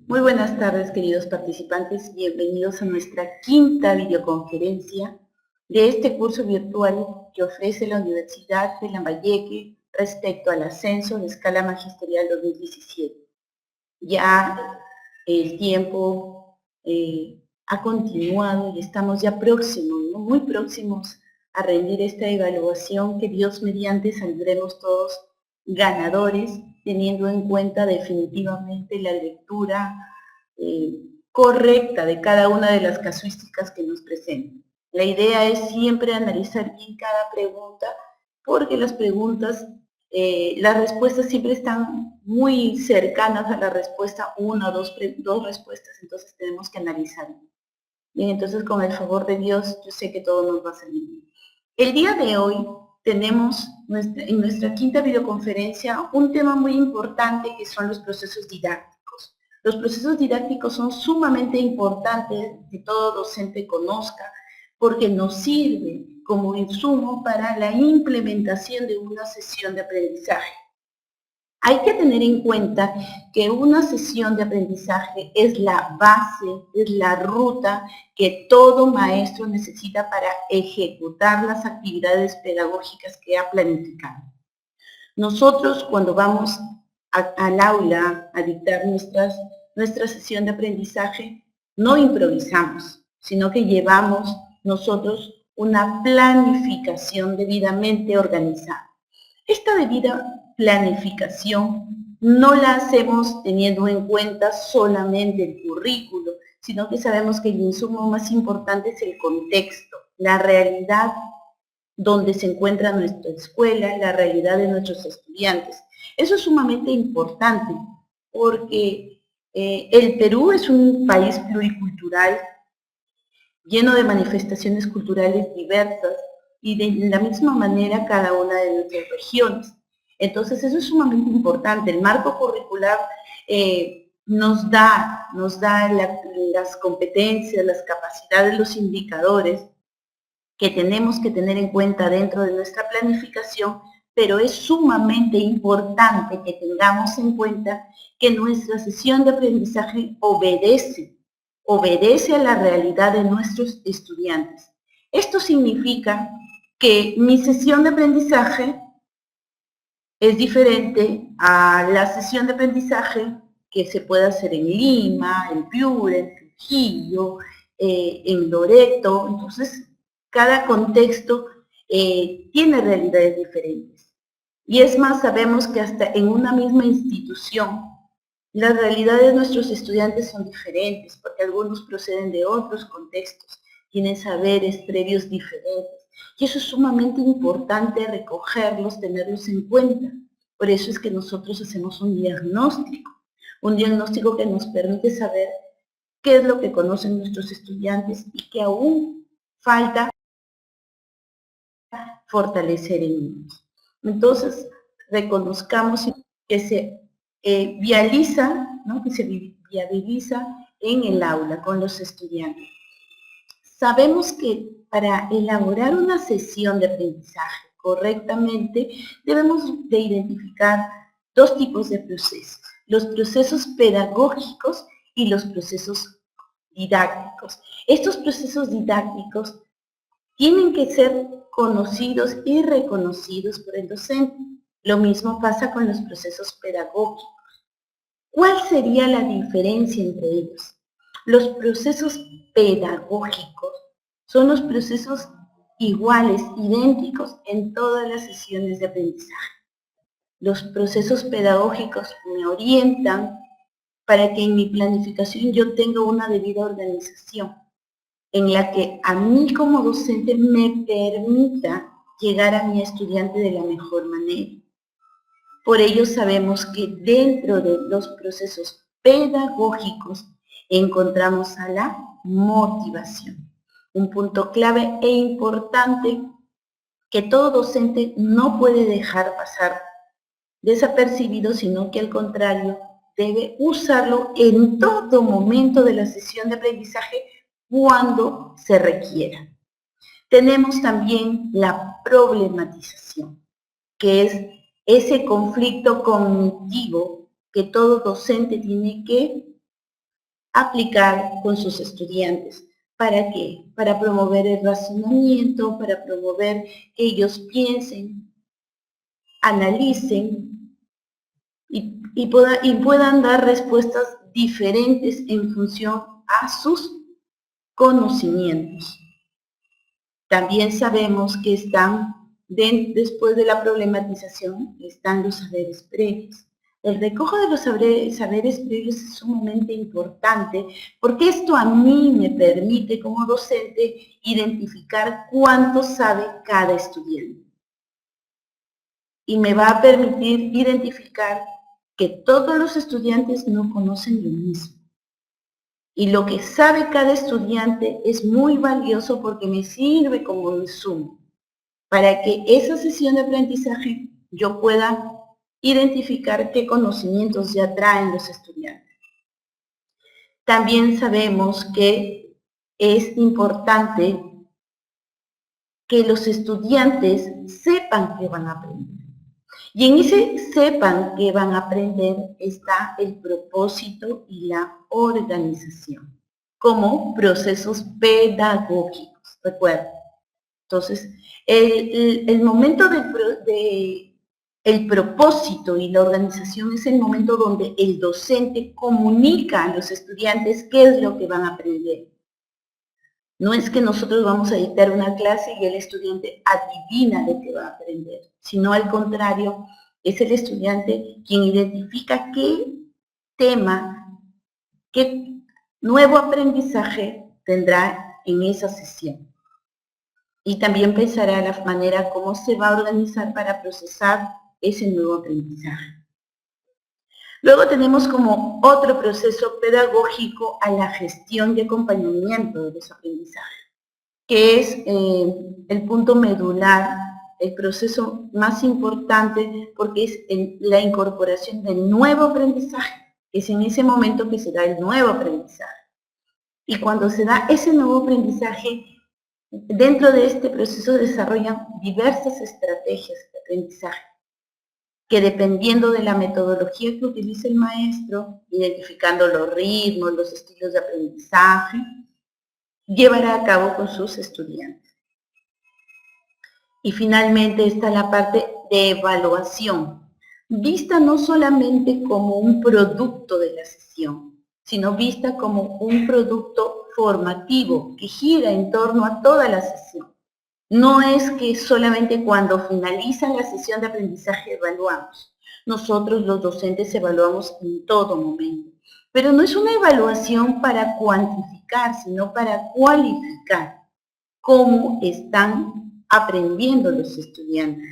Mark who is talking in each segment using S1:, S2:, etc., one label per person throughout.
S1: Muy buenas tardes, queridos participantes. Bienvenidos a nuestra quinta videoconferencia de este curso virtual que ofrece la Universidad de Lambayeque respecto al ascenso de escala magisterial 2017. Ya el tiempo ha continuado y estamos ya próximos, ¿no? Muy próximos a rendir esta evaluación que Dios mediante saldremos todos ganadores, teniendo en cuenta definitivamente la lectura correcta de cada una de las casuísticas que nos presentan. La idea es siempre analizar bien cada pregunta, porque las preguntas, las respuestas siempre están muy cercanas a la respuesta, una o dos respuestas, entonces tenemos que analizar. Bien, entonces con el favor de Dios, yo sé que todo nos va a salir bien. El día de hoy tenemos en nuestra quinta videoconferencia un tema muy importante que son los procesos didácticos. Los procesos didácticos son sumamente importantes que todo docente conozca porque nos sirve como insumo para la implementación de una sesión de aprendizaje. Hay que tener en cuenta que una sesión de aprendizaje es la base, es la ruta que todo maestro necesita para ejecutar las actividades pedagógicas que ha planificado. Nosotros cuando vamos al aula a dictar nuestra sesión de aprendizaje, no improvisamos, sino que llevamos nosotros una planificación debidamente organizada. Esta debida planificación no la hacemos teniendo en cuenta solamente el currículo, sino que sabemos que el insumo más importante es el contexto, la realidad donde se encuentra nuestra escuela, la realidad de nuestros estudiantes. Eso es sumamente importante porque el Perú es un país pluricultural, lleno de manifestaciones culturales diversas y de la misma manera cada una de nuestras regiones. Entonces eso es sumamente importante. El marco curricular nos da las competencias, las capacidades, los indicadores que tenemos que tener en cuenta dentro de nuestra planificación, pero es sumamente importante que tengamos en cuenta que nuestra sesión de aprendizaje obedece a la realidad de nuestros estudiantes. Esto significa que mi sesión de aprendizaje es diferente a la sesión de aprendizaje que se puede hacer en Lima, en Piura, en Trujillo, en Loreto. Entonces, cada contexto tiene realidades diferentes. Y es más, sabemos que hasta en una misma institución, las realidades de nuestros estudiantes son diferentes, porque algunos proceden de otros contextos, tienen saberes previos diferentes. Y eso es sumamente importante recogerlos, tenerlos en cuenta. Por eso es que nosotros hacemos un diagnóstico que nos permite saber qué es lo que conocen nuestros estudiantes y que aún falta fortalecer en ellos. Entonces, reconozcamos que se viabiliza, ¿no? Que se viabiliza en el aula con los estudiantes. Sabemos que para elaborar una sesión de aprendizaje correctamente, debemos de identificar dos tipos de procesos, los procesos pedagógicos y los procesos didácticos. Estos procesos didácticos tienen que ser conocidos y reconocidos por el docente. Lo mismo pasa con los procesos pedagógicos. ¿Cuál sería la diferencia entre ellos? Los procesos pedagógicos son los procesos iguales, idénticos en todas las sesiones de aprendizaje. Los procesos pedagógicos me orientan para que en mi planificación yo tenga una debida organización, en la que a mí como docente me permita llegar a mi estudiante de la mejor manera. Por ello sabemos que dentro de los procesos pedagógicos encontramos a la motivación, un punto clave e importante que todo docente no puede dejar pasar desapercibido, sino que al contrario debe usarlo en todo momento de la sesión de aprendizaje cuando se requiera. Tenemos también la problematización, que es ese conflicto cognitivo que todo docente tiene que aplicar con sus estudiantes. ¿Para qué? Para promover el razonamiento, para promover que ellos piensen, analicen y puedan dar respuestas diferentes en función a sus conocimientos. También sabemos que después de la problematización, están los saberes previos. El recojo de los saberes previos es sumamente importante porque esto a mí me permite como docente identificar cuánto sabe cada estudiante. Y me va a permitir identificar que todos los estudiantes no conocen lo mismo. Y lo que sabe cada estudiante es muy valioso porque me sirve como insumo para que esa sesión de aprendizaje yo pueda identificar qué conocimientos ya traen los estudiantes. También sabemos que es importante que los estudiantes sepan que van a aprender. Y en ese sepan que van a aprender está el propósito y la organización, como procesos pedagógicos, recuerden. Entonces, el momento el propósito y la organización es el momento donde el docente comunica a los estudiantes qué es lo que van a aprender. No es que nosotros vamos a dictar una clase y el estudiante adivina lo que va a aprender, sino al contrario, es el estudiante quien identifica qué tema, qué nuevo aprendizaje tendrá en esa sesión. Y también pensará la manera cómo se va a organizar para procesar ese nuevo aprendizaje. Luego tenemos como otro proceso pedagógico a la gestión y acompañamiento de los aprendizajes, que es el punto medular, el proceso más importante porque es la incorporación del nuevo aprendizaje, que es en ese momento que se da el nuevo aprendizaje. Y cuando se da ese nuevo aprendizaje, dentro de este proceso se desarrollan diversas estrategias de aprendizaje, que dependiendo de la metodología que utilice el maestro, identificando los ritmos, los estilos de aprendizaje, llevará a cabo con sus estudiantes. Y finalmente está la parte de evaluación, vista no solamente como un producto de la sesión, sino vista como un producto formativo que gira en torno a toda la sesión. No es que solamente cuando finaliza la sesión de aprendizaje evaluamos. Nosotros los docentes evaluamos en todo momento. Pero no es una evaluación para cuantificar, sino para cualificar cómo están aprendiendo los estudiantes.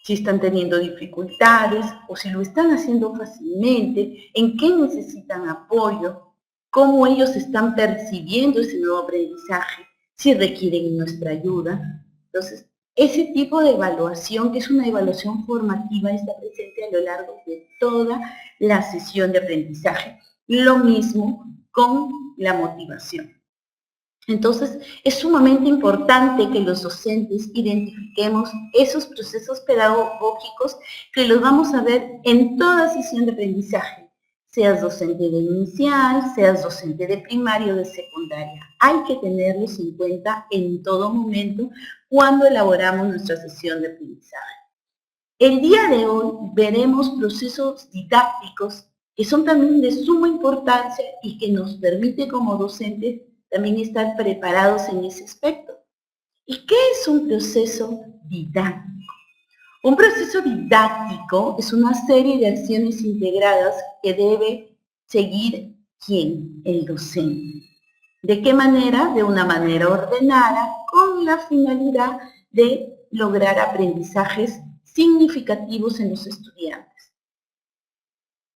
S1: Si están teniendo dificultades o si lo están haciendo fácilmente, en qué necesitan apoyo, cómo ellos están percibiendo ese nuevo aprendizaje, si requieren nuestra ayuda. Entonces, ese tipo de evaluación, que es una evaluación formativa, está presente a lo largo de toda la sesión de aprendizaje. Lo mismo con la motivación. Entonces, es sumamente importante que los docentes identifiquemos esos procesos pedagógicos que los vamos a ver en toda sesión de aprendizaje, seas docente de inicial, seas docente de primaria o de secundaria. Hay que tenerlos en cuenta en todo momento cuando elaboramos nuestra sesión de aprendizaje. El día de hoy veremos procesos didácticos que son también de suma importancia y que nos permite como docentes también estar preparados en ese aspecto. ¿Y qué es un proceso didáctico? Un proceso didáctico es una serie de acciones integradas que debe seguir ¿quién? El docente. ¿De qué manera? De una manera ordenada, con la finalidad de lograr aprendizajes significativos en los estudiantes.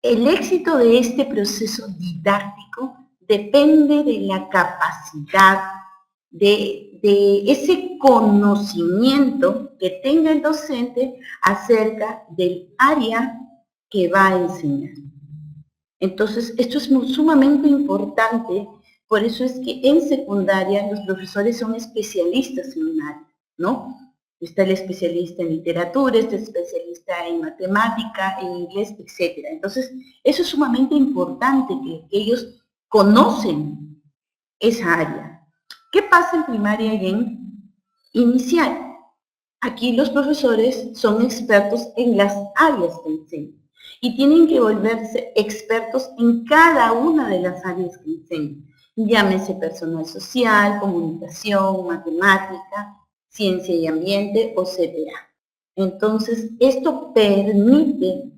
S1: El éxito de este proceso didáctico depende de la capacidad, de ese conocimiento que tenga el docente acerca del área que va a enseñar. Entonces, esto es sumamente importante, por eso es que en secundaria los profesores son especialistas en un área, ¿no? Está el especialista en literatura, está el especialista en matemática, en inglés, etc. Entonces, eso es sumamente importante, que ellos conocen esa área. ¿Qué pasa en primaria y en inicial? Aquí los profesores son expertos en las áreas que enseñan y tienen que volverse expertos en cada una de las áreas que enseñan. Llámese personal social, comunicación, matemática, ciencia y ambiente o CPA. Entonces, esto permite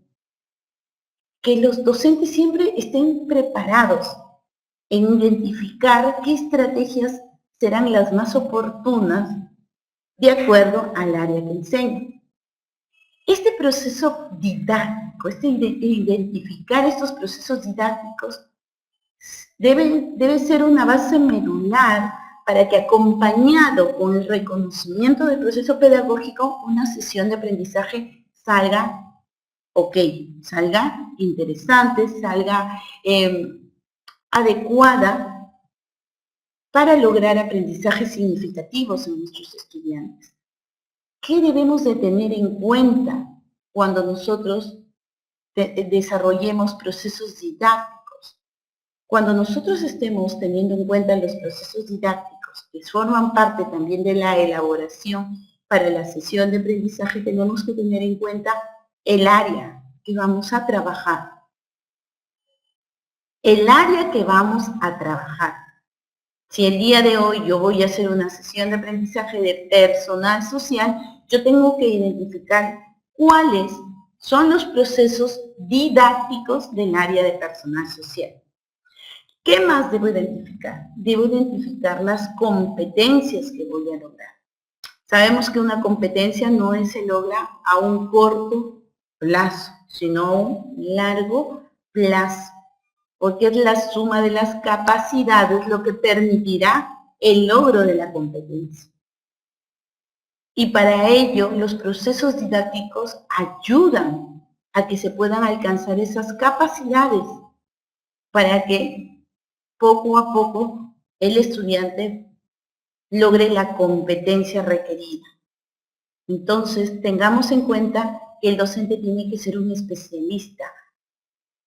S1: que los docentes siempre estén preparados en identificar qué estrategias serán las más oportunas de acuerdo al área que enseñan. Este proceso didáctico, identificar estos procesos didácticos, debe ser una base medular para que, acompañado con el reconocimiento del proceso pedagógico, una sesión de aprendizaje salga ok, salga interesante, salga adecuada para lograr aprendizajes significativos en nuestros estudiantes. ¿Qué debemos de tener en cuenta cuando nosotros desarrollemos procesos didácticos? Cuando nosotros estemos teniendo en cuenta los procesos didácticos que forman parte también de la elaboración para la sesión de aprendizaje, tenemos que tener en cuenta el área que vamos a trabajar. El área que vamos a trabajar. Si el día de hoy yo voy a hacer una sesión de aprendizaje de personal social, yo tengo que identificar cuáles son los procesos didácticos del área de personal social. ¿Qué más debo identificar? Debo identificar las competencias que voy a lograr. Sabemos que una competencia no se logra a un corto plazo, sino a un largo plazo, porque es la suma de las capacidades lo que permitirá el logro de la competencia. Y para ello, los procesos didácticos ayudan a que se puedan alcanzar esas capacidades para que poco a poco el estudiante logre la competencia requerida. Entonces, tengamos en cuenta que el docente tiene que ser un especialista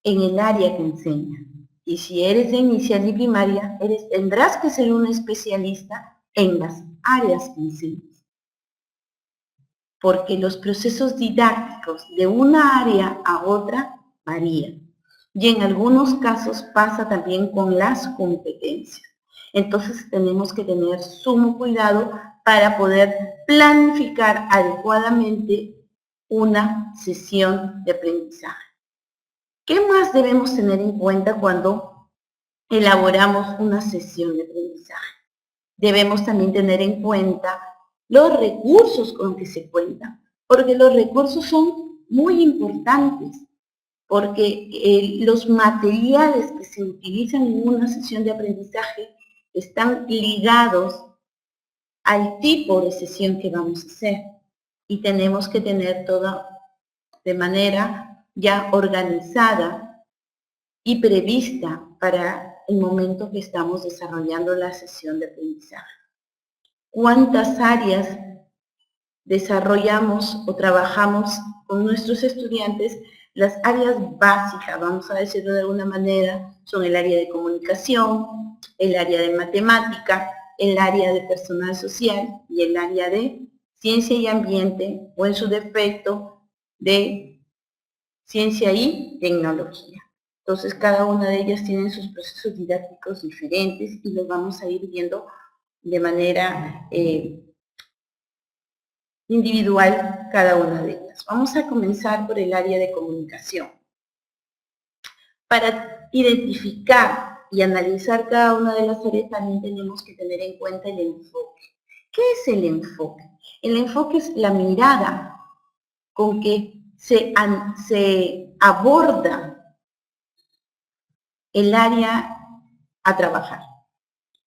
S1: en el área que enseña. Y si eres de inicial y primaria, tendrás que ser un especialista en las áreas que enseñas. Porque los procesos didácticos de una área a otra varían. Y en algunos casos pasa también con las competencias. Entonces tenemos que tener sumo cuidado para poder planificar adecuadamente una sesión de aprendizaje. ¿Qué más debemos tener en cuenta cuando elaboramos una sesión de aprendizaje? Debemos también tener en cuenta los recursos con que se cuentan, porque los recursos son muy importantes, porque los materiales que se utilizan en una sesión de aprendizaje están ligados al tipo de sesión que vamos a hacer, y tenemos que tener todo de manera ya organizada y prevista para el momento que estamos desarrollando la sesión de aprendizaje. ¿Cuántas áreas desarrollamos o trabajamos con nuestros estudiantes? Las áreas básicas, vamos a decirlo de alguna manera, son el área de comunicación, el área de matemática, el área de personal social y el área de ciencia y ambiente, o en su defecto de ciencia y tecnología. Entonces, cada una de ellas tiene sus procesos didácticos diferentes y los vamos a ir viendo de manera individual cada una de ellas. Vamos a comenzar por el área de comunicación. Para identificar y analizar cada una de las áreas también tenemos que tener en cuenta el enfoque. ¿Qué es el enfoque? El enfoque es la mirada con que se aborda el área a trabajar.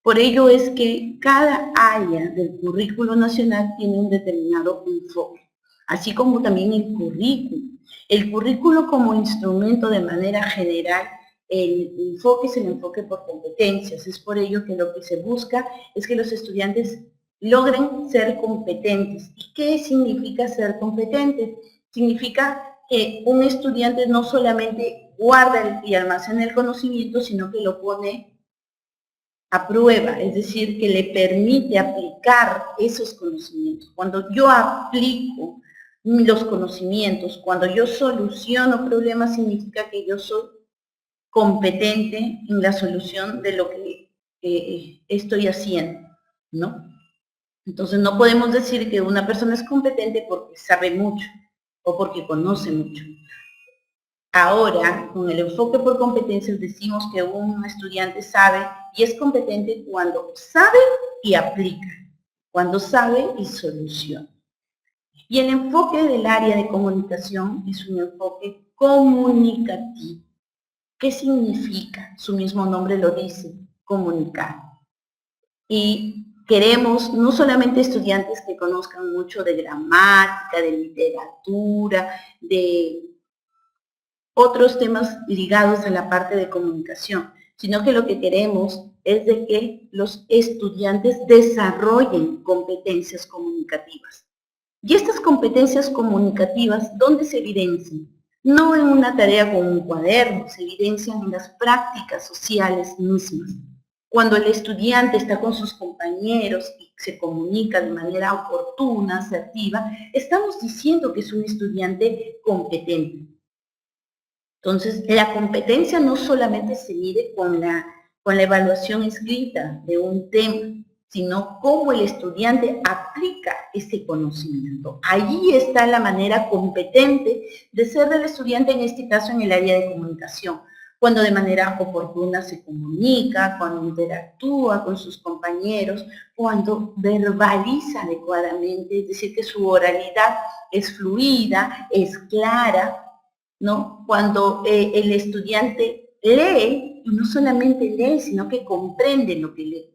S1: Por ello es que cada área del currículo nacional tiene un determinado enfoque, así como también el currículo. El currículo como instrumento de manera general, el enfoque es el enfoque por competencias. Es por ello que lo que se busca es que los estudiantes logren ser competentes. ¿Y qué significa ser competente? Significa que un estudiante no solamente guarda y almacena el conocimiento, sino que lo pone a prueba, es decir, que le permite aplicar esos conocimientos. Cuando yo aplico los conocimientos, cuando yo soluciono problemas, significa que yo soy competente en la solución de lo que estoy haciendo, ¿no? Entonces no podemos decir que una persona es competente porque sabe mucho o porque conoce mucho. Ahora, con el enfoque por competencias, decimos que un estudiante sabe y es competente cuando sabe y aplica, cuando sabe y soluciona. Y el enfoque del área de comunicación es un enfoque comunicativo. ¿Qué significa? Su mismo nombre lo dice, comunicar. Y queremos no solamente estudiantes que conozcan mucho de gramática, de literatura, de otros temas ligados a la parte de comunicación, sino que lo que queremos es de que los estudiantes desarrollen competencias comunicativas. Y estas competencias comunicativas, ¿dónde se evidencian? No en una tarea con un cuaderno, se evidencian en las prácticas sociales mismas. Cuando el estudiante está con sus compañeros y se comunica de manera oportuna, asertiva, estamos diciendo que es un estudiante competente. Entonces, la competencia no solamente se mide con la evaluación escrita de un tema, sino cómo el estudiante aplica ese conocimiento. Allí está la manera competente de ser del estudiante, en este caso en el área de comunicación, cuando de manera oportuna se comunica, cuando interactúa con sus compañeros, cuando verbaliza adecuadamente, es decir, que su oralidad es fluida, es clara, ¿no? Cuando el estudiante lee, y no solamente lee, sino que comprende lo que lee.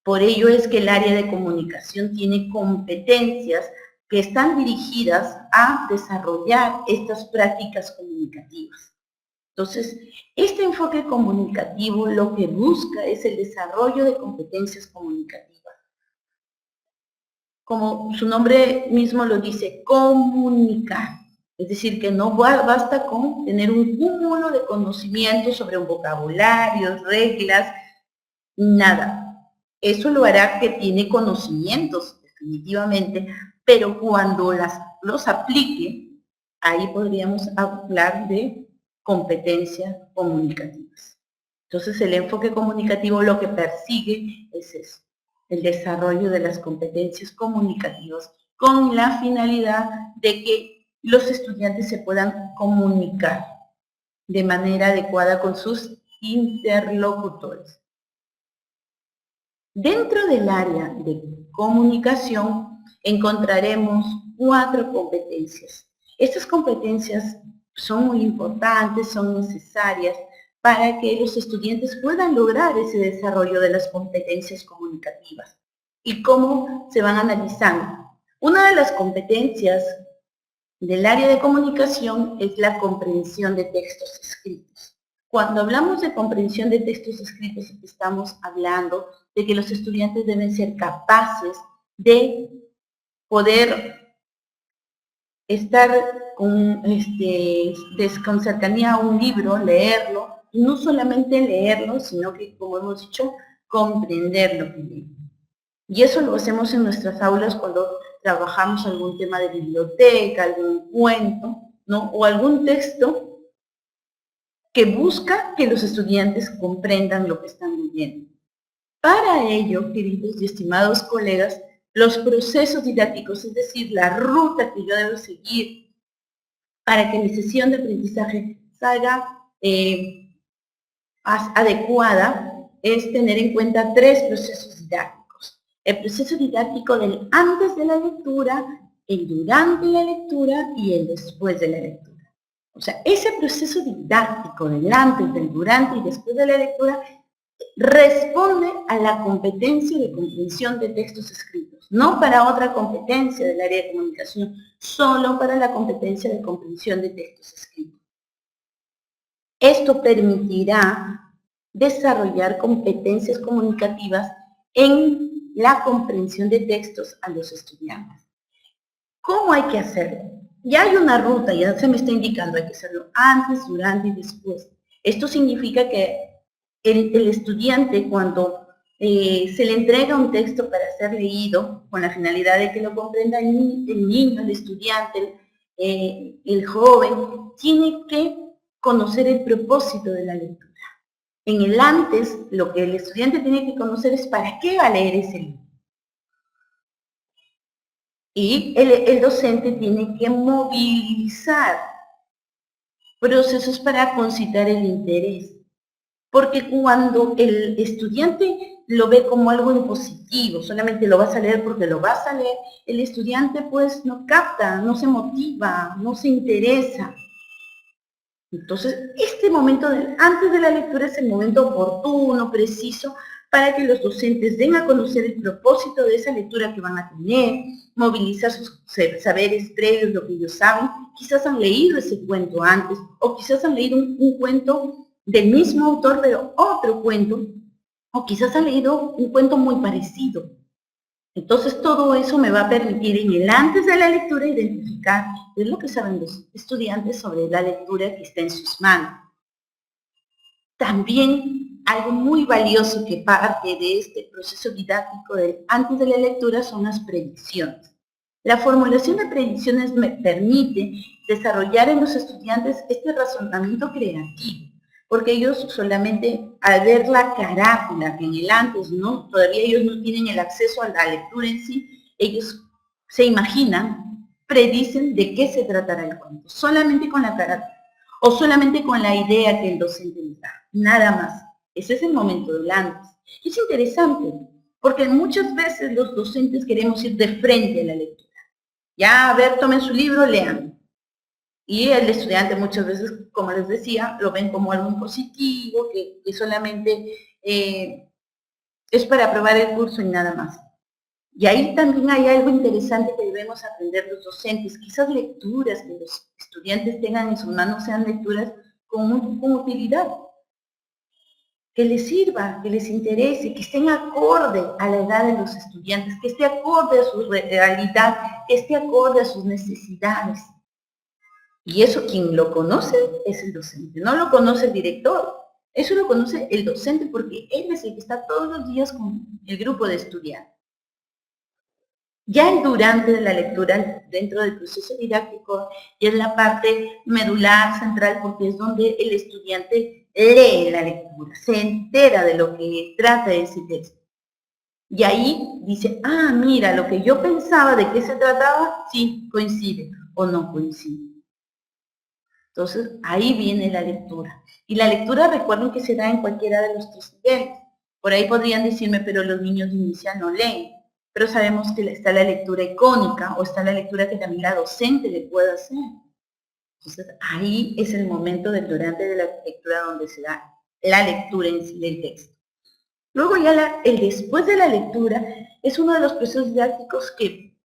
S1: Por ello es que el área de comunicación tiene competencias que están dirigidas a desarrollar estas prácticas comunicativas. Entonces, este enfoque comunicativo lo que busca es el desarrollo de competencias comunicativas. Como su nombre mismo lo dice, comunicar. Es decir, que no basta con tener un cúmulo de conocimientos sobre un vocabulario, reglas, nada. Eso lo hará que tiene conocimientos, definitivamente, pero cuando los aplique, ahí podríamos hablar de competencias comunicativas. Entonces, el enfoque comunicativo lo que persigue es eso, el desarrollo de las competencias comunicativas con la finalidad de que los estudiantes se puedan comunicar de manera adecuada con sus interlocutores. Dentro del área de comunicación encontraremos 4 competencias. Estas competencias son muy importantes, son necesarias para que los estudiantes puedan lograr ese desarrollo de las competencias comunicativas. ¿Y cómo se van analizando? Una de las competencias del área de comunicación es la comprensión de textos escritos. Cuando hablamos de comprensión de textos escritos, estamos hablando de que los estudiantes deben ser capaces de poder estar con cercanía a un libro, leerlo, y no solamente leerlo, sino que, como hemos dicho, comprender lo que leen. Y eso lo hacemos en nuestras aulas cuando trabajamos algún tema de biblioteca, algún cuento, ¿no? O algún texto que busca que los estudiantes comprendan lo que están leyendo. Para ello, queridos y estimados colegas, los procesos didácticos, es decir, la ruta que yo debo seguir para que mi sesión de aprendizaje salga adecuada, es tener en cuenta 3 procesos didácticos. El proceso didáctico del antes de la lectura, el durante la lectura y el después de la lectura. O sea, ese proceso didáctico del antes, del durante y después de la lectura responde a la competencia de comprensión de textos escritos, no para otra competencia del área de comunicación, solo para la competencia de comprensión de textos escritos. Esto permitirá desarrollar competencias comunicativas en la comprensión de textos a los estudiantes. ¿Cómo hay que hacerlo? Ya hay una ruta, ya se me está indicando, hay que hacerlo antes, durante y después. Esto significa que el estudiante, cuando se le entrega un texto para ser leído, con la finalidad de que lo comprenda el niño, el estudiante, el joven, tiene que conocer el propósito de la lectura. En el antes, lo que el estudiante tiene que conocer es para qué va a leer ese libro. Y el docente tiene que movilizar procesos para concitar el interés. Porque cuando el estudiante lo ve como algo impositivo, solamente lo vas a leer porque lo vas a leer, el estudiante pues no capta, no se motiva, no se interesa. Entonces, este momento antes de la lectura es el momento oportuno, preciso, para que los docentes den a conocer el propósito de esa lectura que van a tener, movilizar sus saberes previos, lo que ellos saben. Quizás han leído ese cuento antes, o quizás han leído un cuento del mismo autor, pero otro cuento, o quizás han leído un cuento muy parecido. Entonces, todo eso me va a permitir en el antes de la lectura identificar qué es lo que saben los estudiantes sobre la lectura que está en sus manos. También algo muy valioso que parte de este proceso didáctico del antes de la lectura son las predicciones. La formulación de predicciones me permite desarrollar en los estudiantes este razonamiento creativo, porque ellos solamente al ver la carátula que en el antes, ¿no? Todavía ellos no tienen el acceso a la lectura en sí, ellos se imaginan, predicen de qué se tratará el cuento, solamente con la carátula o solamente con la idea que el docente les da, nada más. Ese es el momento del antes. Es interesante, porque muchas veces los docentes queremos ir de frente a la lectura. Ya, a ver, tomen su libro, lean. Y el estudiante muchas veces, como les decía, lo ven como algo positivo, que solamente es para aprobar el curso y nada más. Y ahí también hay algo interesante que debemos aprender los docentes. Quizás lecturas que los estudiantes tengan en sus manos sean lecturas con utilidad, que les sirva, que les interese, que estén acorde a la edad de los estudiantes, que esté acorde a su realidad, que esté acorde a sus necesidades. Y eso quien lo conoce es el docente, no lo conoce el director, eso lo conoce el docente porque él es el que está todos los días con el grupo de estudiantes. Ya el durante de la lectura dentro del proceso didáctico y es la parte medular central porque es donde el estudiante lee la lectura, se entera de lo que trata ese texto. Y ahí dice, ah, mira, lo que yo pensaba de qué se trataba, sí, coincide o no coincide. Entonces, ahí viene la lectura. Y la lectura, recuerden que se da en cualquiera de los tres niveles. Por ahí podrían decirme, pero los niños de inicia no leen. Pero sabemos que está la lectura icónica o está la lectura que también la docente le puede hacer. Entonces, ahí es el momento del durante de la lectura donde se da la lectura en sí del texto. Luego ya el después de la lectura es uno de los procesos didácticos que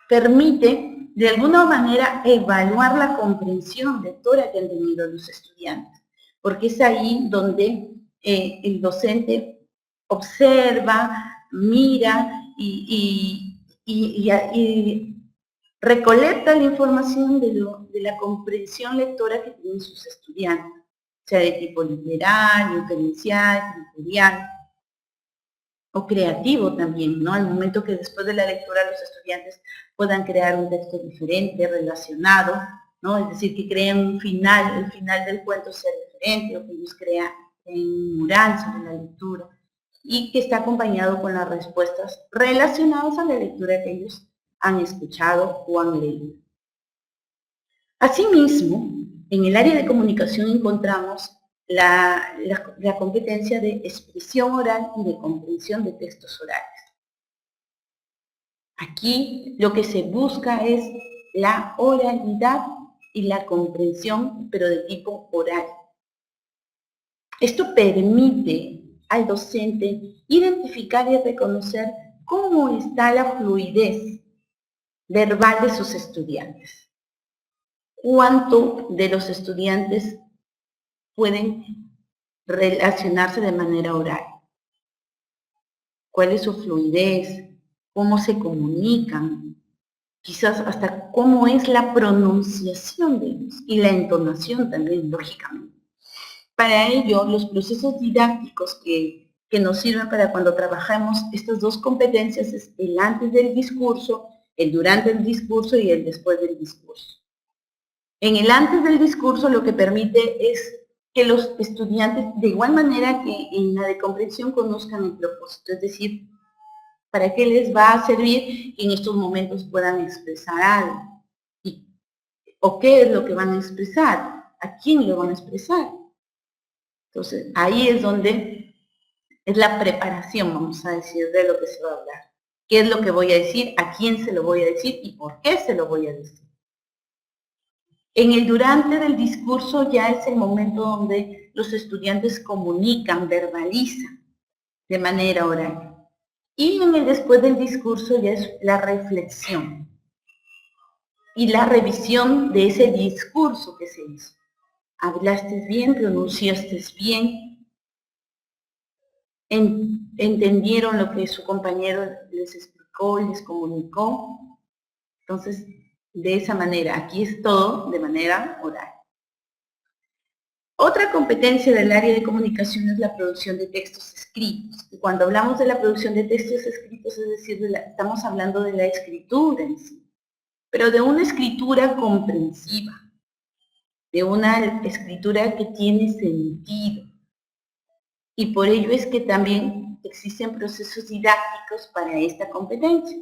S1: permite de alguna manera evaluar la comprensión lectora que han tenido los estudiantes, porque es ahí donde el docente observa, mira y recolecta la información de la comprensión lectora que tienen sus estudiantes, sea de tipo literario, inferencial, sensorial o creativo también, ¿no? Al momento que después de la lectura los estudiantes puedan crear un texto diferente, relacionado, ¿no? Es decir, que creen un final, el final del cuento sea diferente, o que ellos crean un mural sobre la lectura, y que está acompañado con las respuestas relacionadas a la lectura que ellos han escuchado o han leído. Asimismo, en el área de comunicación encontramos la competencia de expresión oral y de comprensión de textos orales. Aquí lo que se busca es la oralidad y la comprensión, pero de tipo oral. Esto permite al docente identificar y reconocer cómo está la fluidez verbal de sus estudiantes. Cuánto de los estudiantes pueden relacionarse de manera oral. ¿Cuál es su fluidez? ¿Cómo se comunican? quizás hasta cómo es la pronunciación de ellos y la entonación también, lógicamente. Para ello, los procesos didácticos que nos sirven para cuando trabajamos estas dos competencias es el antes del discurso, el durante el discurso y el después del discurso. En el antes del discurso lo que permite es que los estudiantes, de igual manera que en la de comprensión, conozcan el propósito, es decir, para qué les va a servir que en estos momentos puedan expresar algo. ¿O qué es lo que van a expresar? ¿A quién lo van a expresar? Entonces, ahí es donde es la preparación, vamos a decir, de lo que se va a hablar. ¿Qué es lo que voy a decir? ¿A quién se lo voy a decir? ¿Y por qué se lo voy a decir? En el durante del discurso ya es el momento donde los estudiantes comunican, verbalizan de manera oral. Y en el después del discurso ya es la reflexión y la revisión de ese discurso que se hizo. ¿Hablaste bien? ¿Pronunciaste bien? ¿Entendieron lo que su compañero les explicó, les comunicó? Entonces, de esa manera, aquí es todo de manera oral. Otra competencia del área de comunicación es la producción de textos escritos. Y cuando hablamos de la producción de textos escritos, es decir, estamos hablando de la escritura en sí, pero de una escritura comprensiva, de una escritura que tiene sentido. Y por ello es que también existen procesos didácticos para esta competencia.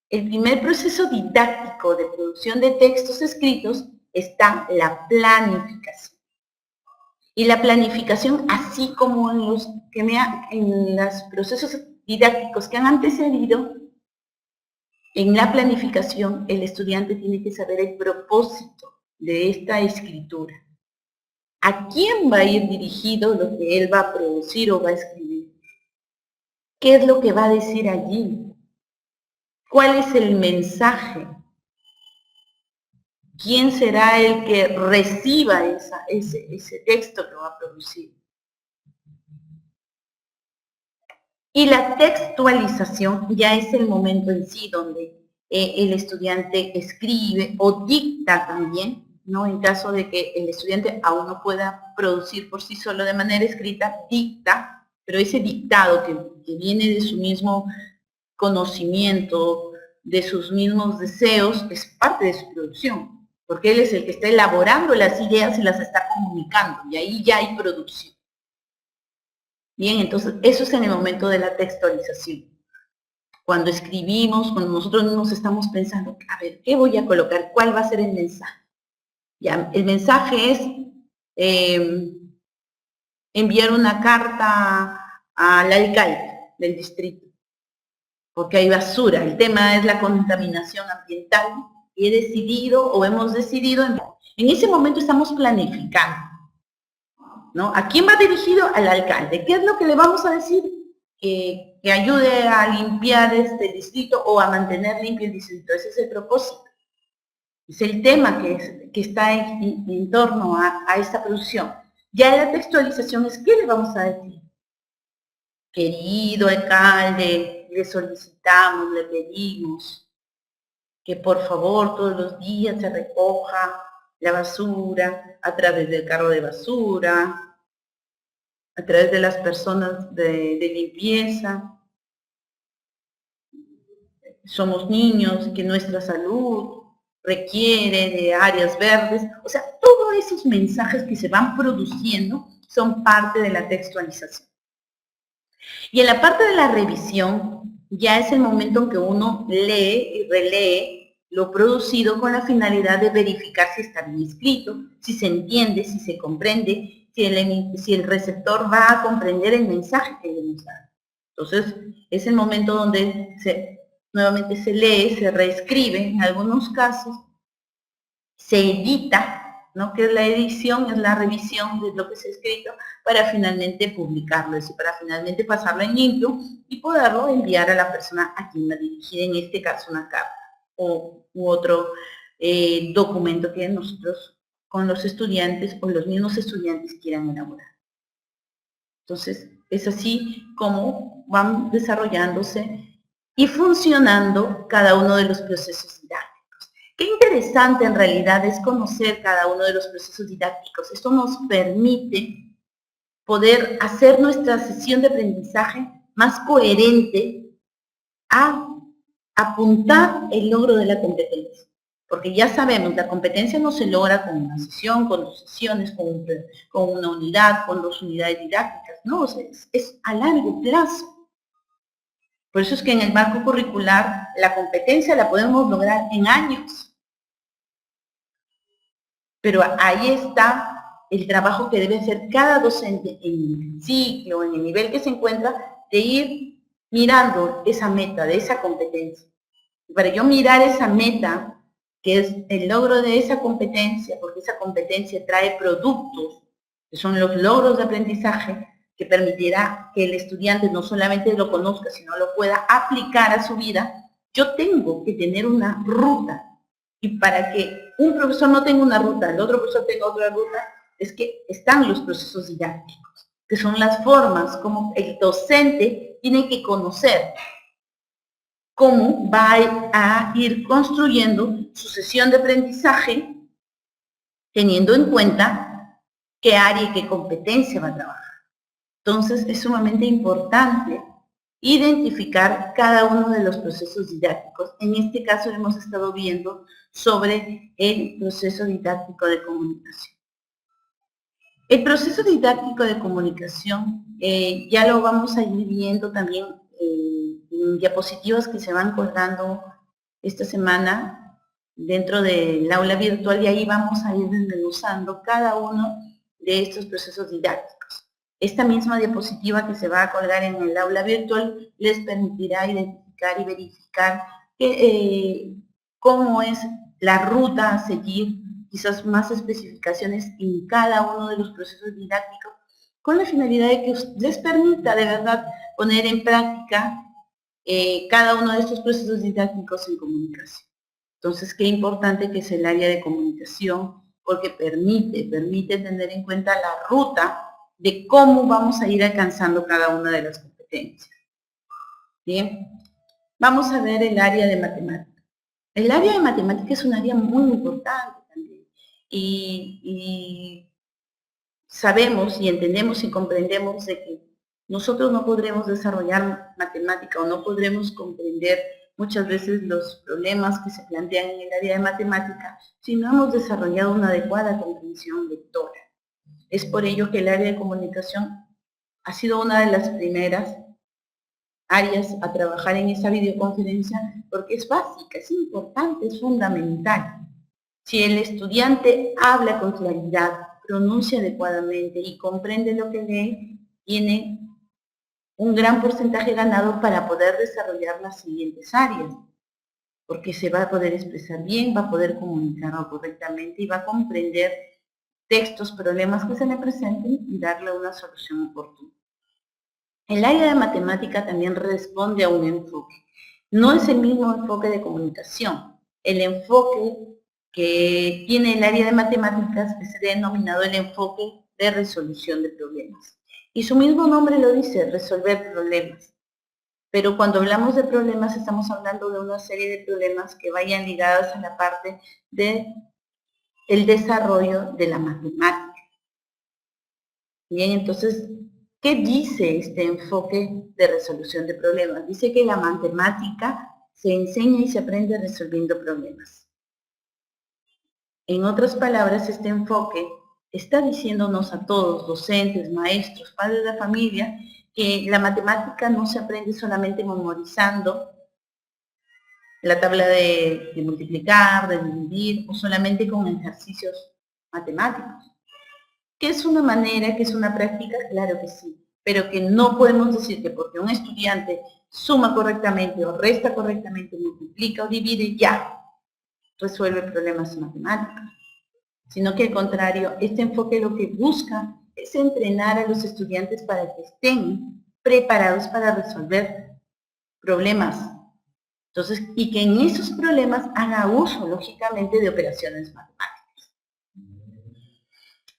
S1: El primer proceso didáctico de producción de textos escritos está la planificación. Y la planificación, así como en los procesos didácticos que han antecedido, en la planificación el estudiante tiene que saber el propósito de esta escritura. ¿A quién va a ir dirigido lo que él va a producir o va a escribir? ¿Qué es lo que va a decir allí? ¿Cuál es el mensaje? ¿Quién será el que reciba ese texto que va a producir? Y la textualización ya es el momento en sí donde el estudiante escribe o dicta también, ¿no? En caso de que el estudiante aún no pueda producir por sí solo de manera escrita, dicta, pero ese dictado que viene de su mismo conocimiento, de sus mismos deseos, es parte de su producción, porque él es el que está elaborando las ideas y las está comunicando, y ahí ya hay producción. Bien, entonces eso es en el momento de la textualización. Cuando escribimos, cuando nosotros mismos estamos pensando, a ver, ¿qué voy a colocar? ¿Cuál va a ser el mensaje? Ya, el mensaje es enviar una carta al alcalde del distrito, porque hay basura. El tema es la contaminación ambiental. Y he decidido, o hemos decidido, en ese momento estamos planificando, ¿no? ¿A quién va dirigido? Al alcalde. ¿Qué es lo que le vamos a decir? Que ayude a limpiar este distrito o a mantener limpio el distrito. Ese es el propósito. Es el tema que está en torno a esta producción. Ya la textualización es, ¿qué le vamos a decir? Querido alcalde, le solicitamos, le pedimos que por favor todos los días se recoja la basura a través del carro de basura, a través de las personas de limpieza. Somos niños, que nuestra salud requiere de áreas verdes. O sea, todos esos mensajes que se van produciendo son parte de la textualización. Y en la parte de la revisión, ya es el momento en que uno lee y relee lo producido con la finalidad de verificar si está bien escrito, si se entiende, si se comprende, si el receptor va a comprender el mensaje que le hemos dado. Entonces, es el momento donde nuevamente se lee, se reescribe en algunos casos, se edita, ¿no? Que es la edición, es la revisión de lo que se ha escrito para finalmente publicarlo, es decir, para finalmente pasarlo en limpio y poderlo enviar a la persona a quien va dirigida, en este caso una carta u otro documento que nosotros con los estudiantes o los mismos estudiantes quieran elaborar. Entonces, es así como van desarrollándose y funcionando cada uno de los procesos didácticos. Qué interesante en realidad es conocer cada uno de los procesos didácticos. Esto nos permite poder hacer nuestra sesión de aprendizaje más coherente a apuntar el logro de la competencia. Porque ya sabemos, la competencia no se logra con una sesión, con 2 sesiones, con una unidad, con 2 unidades didácticas. No, es a largo plazo. Por eso es que en el marco curricular la competencia la podemos lograr en años. Pero ahí está el trabajo que debe hacer cada docente en el ciclo, en el nivel que se encuentra, de ir mirando esa meta, de esa competencia. Y para yo mirar esa meta, que es el logro de esa competencia, porque esa competencia trae productos, que son los logros de aprendizaje, que permitirá que el estudiante no solamente lo conozca, sino lo pueda aplicar a su vida, yo tengo que tener una ruta. Y para que un profesor no tenga una ruta, el otro profesor tenga otra ruta, es que están los procesos didácticos, que son las formas como el docente tiene que conocer cómo va a ir construyendo su sesión de aprendizaje teniendo en cuenta qué área y qué competencia va a trabajar. Entonces, es sumamente importante identificar cada uno de los procesos didácticos. En este caso hemos estado viendo sobre el proceso didáctico de comunicación. El proceso didáctico de comunicación ya lo vamos a ir viendo también en diapositivas que se van colgando esta semana dentro del aula virtual, y ahí vamos a ir desmenuzando cada uno de estos procesos didácticos. Esta misma diapositiva que se va a colgar en el aula virtual les permitirá identificar y verificar cómo es la ruta a seguir, quizás más especificaciones en cada uno de los procesos didácticos, con la finalidad de que les permita de verdad poner en práctica cada uno de estos procesos didácticos en comunicación. Entonces, qué importante que es el área de comunicación, porque permite tener en cuenta la ruta de cómo vamos a ir alcanzando cada una de las competencias. Bien, vamos a ver el área de matemática. El área de matemática es un área muy importante también, y sabemos y entendemos y comprendemos de que nosotros no podremos desarrollar matemática o no podremos comprender muchas veces los problemas que se plantean en el área de matemática si no hemos desarrollado una adecuada comprensión lectora. Es por ello que el área de comunicación ha sido una de las primeras áreas a trabajar en esta videoconferencia, porque es básica, es importante, es fundamental. Si el estudiante habla con claridad, pronuncia adecuadamente y comprende lo que lee, tiene un gran porcentaje ganado para poder desarrollar las siguientes áreas, porque se va a poder expresar bien, va a poder comunicarlo correctamente y va a comprender textos, problemas que se le presenten y darle una solución oportuna. El área de matemática también responde a un enfoque. No es el mismo enfoque de comunicación. El enfoque que tiene el área de matemáticas es denominado el enfoque de resolución de problemas. Y su mismo nombre lo dice, resolver problemas. Pero cuando hablamos de problemas estamos hablando de una serie de problemas que vayan ligados a la parte del desarrollo de la matemática. Bien, entonces, ¿qué dice este enfoque de resolución de problemas? Dice que la matemática se enseña y se aprende resolviendo problemas. En otras palabras, este enfoque está diciéndonos a todos, docentes, maestros, padres de familia, que la matemática no se aprende solamente memorizando la tabla de multiplicar, de dividir, o solamente con ejercicios matemáticos. ¿Que es una manera, que es una práctica? Claro que sí, pero que no podemos decir que porque un estudiante suma correctamente o resta correctamente, multiplica o divide, ya resuelve problemas matemáticos, sino que al contrario, este enfoque lo que busca es entrenar a los estudiantes para que estén preparados para resolver problemas. Entonces, y que en esos problemas haga uso, lógicamente, de operaciones matemáticas.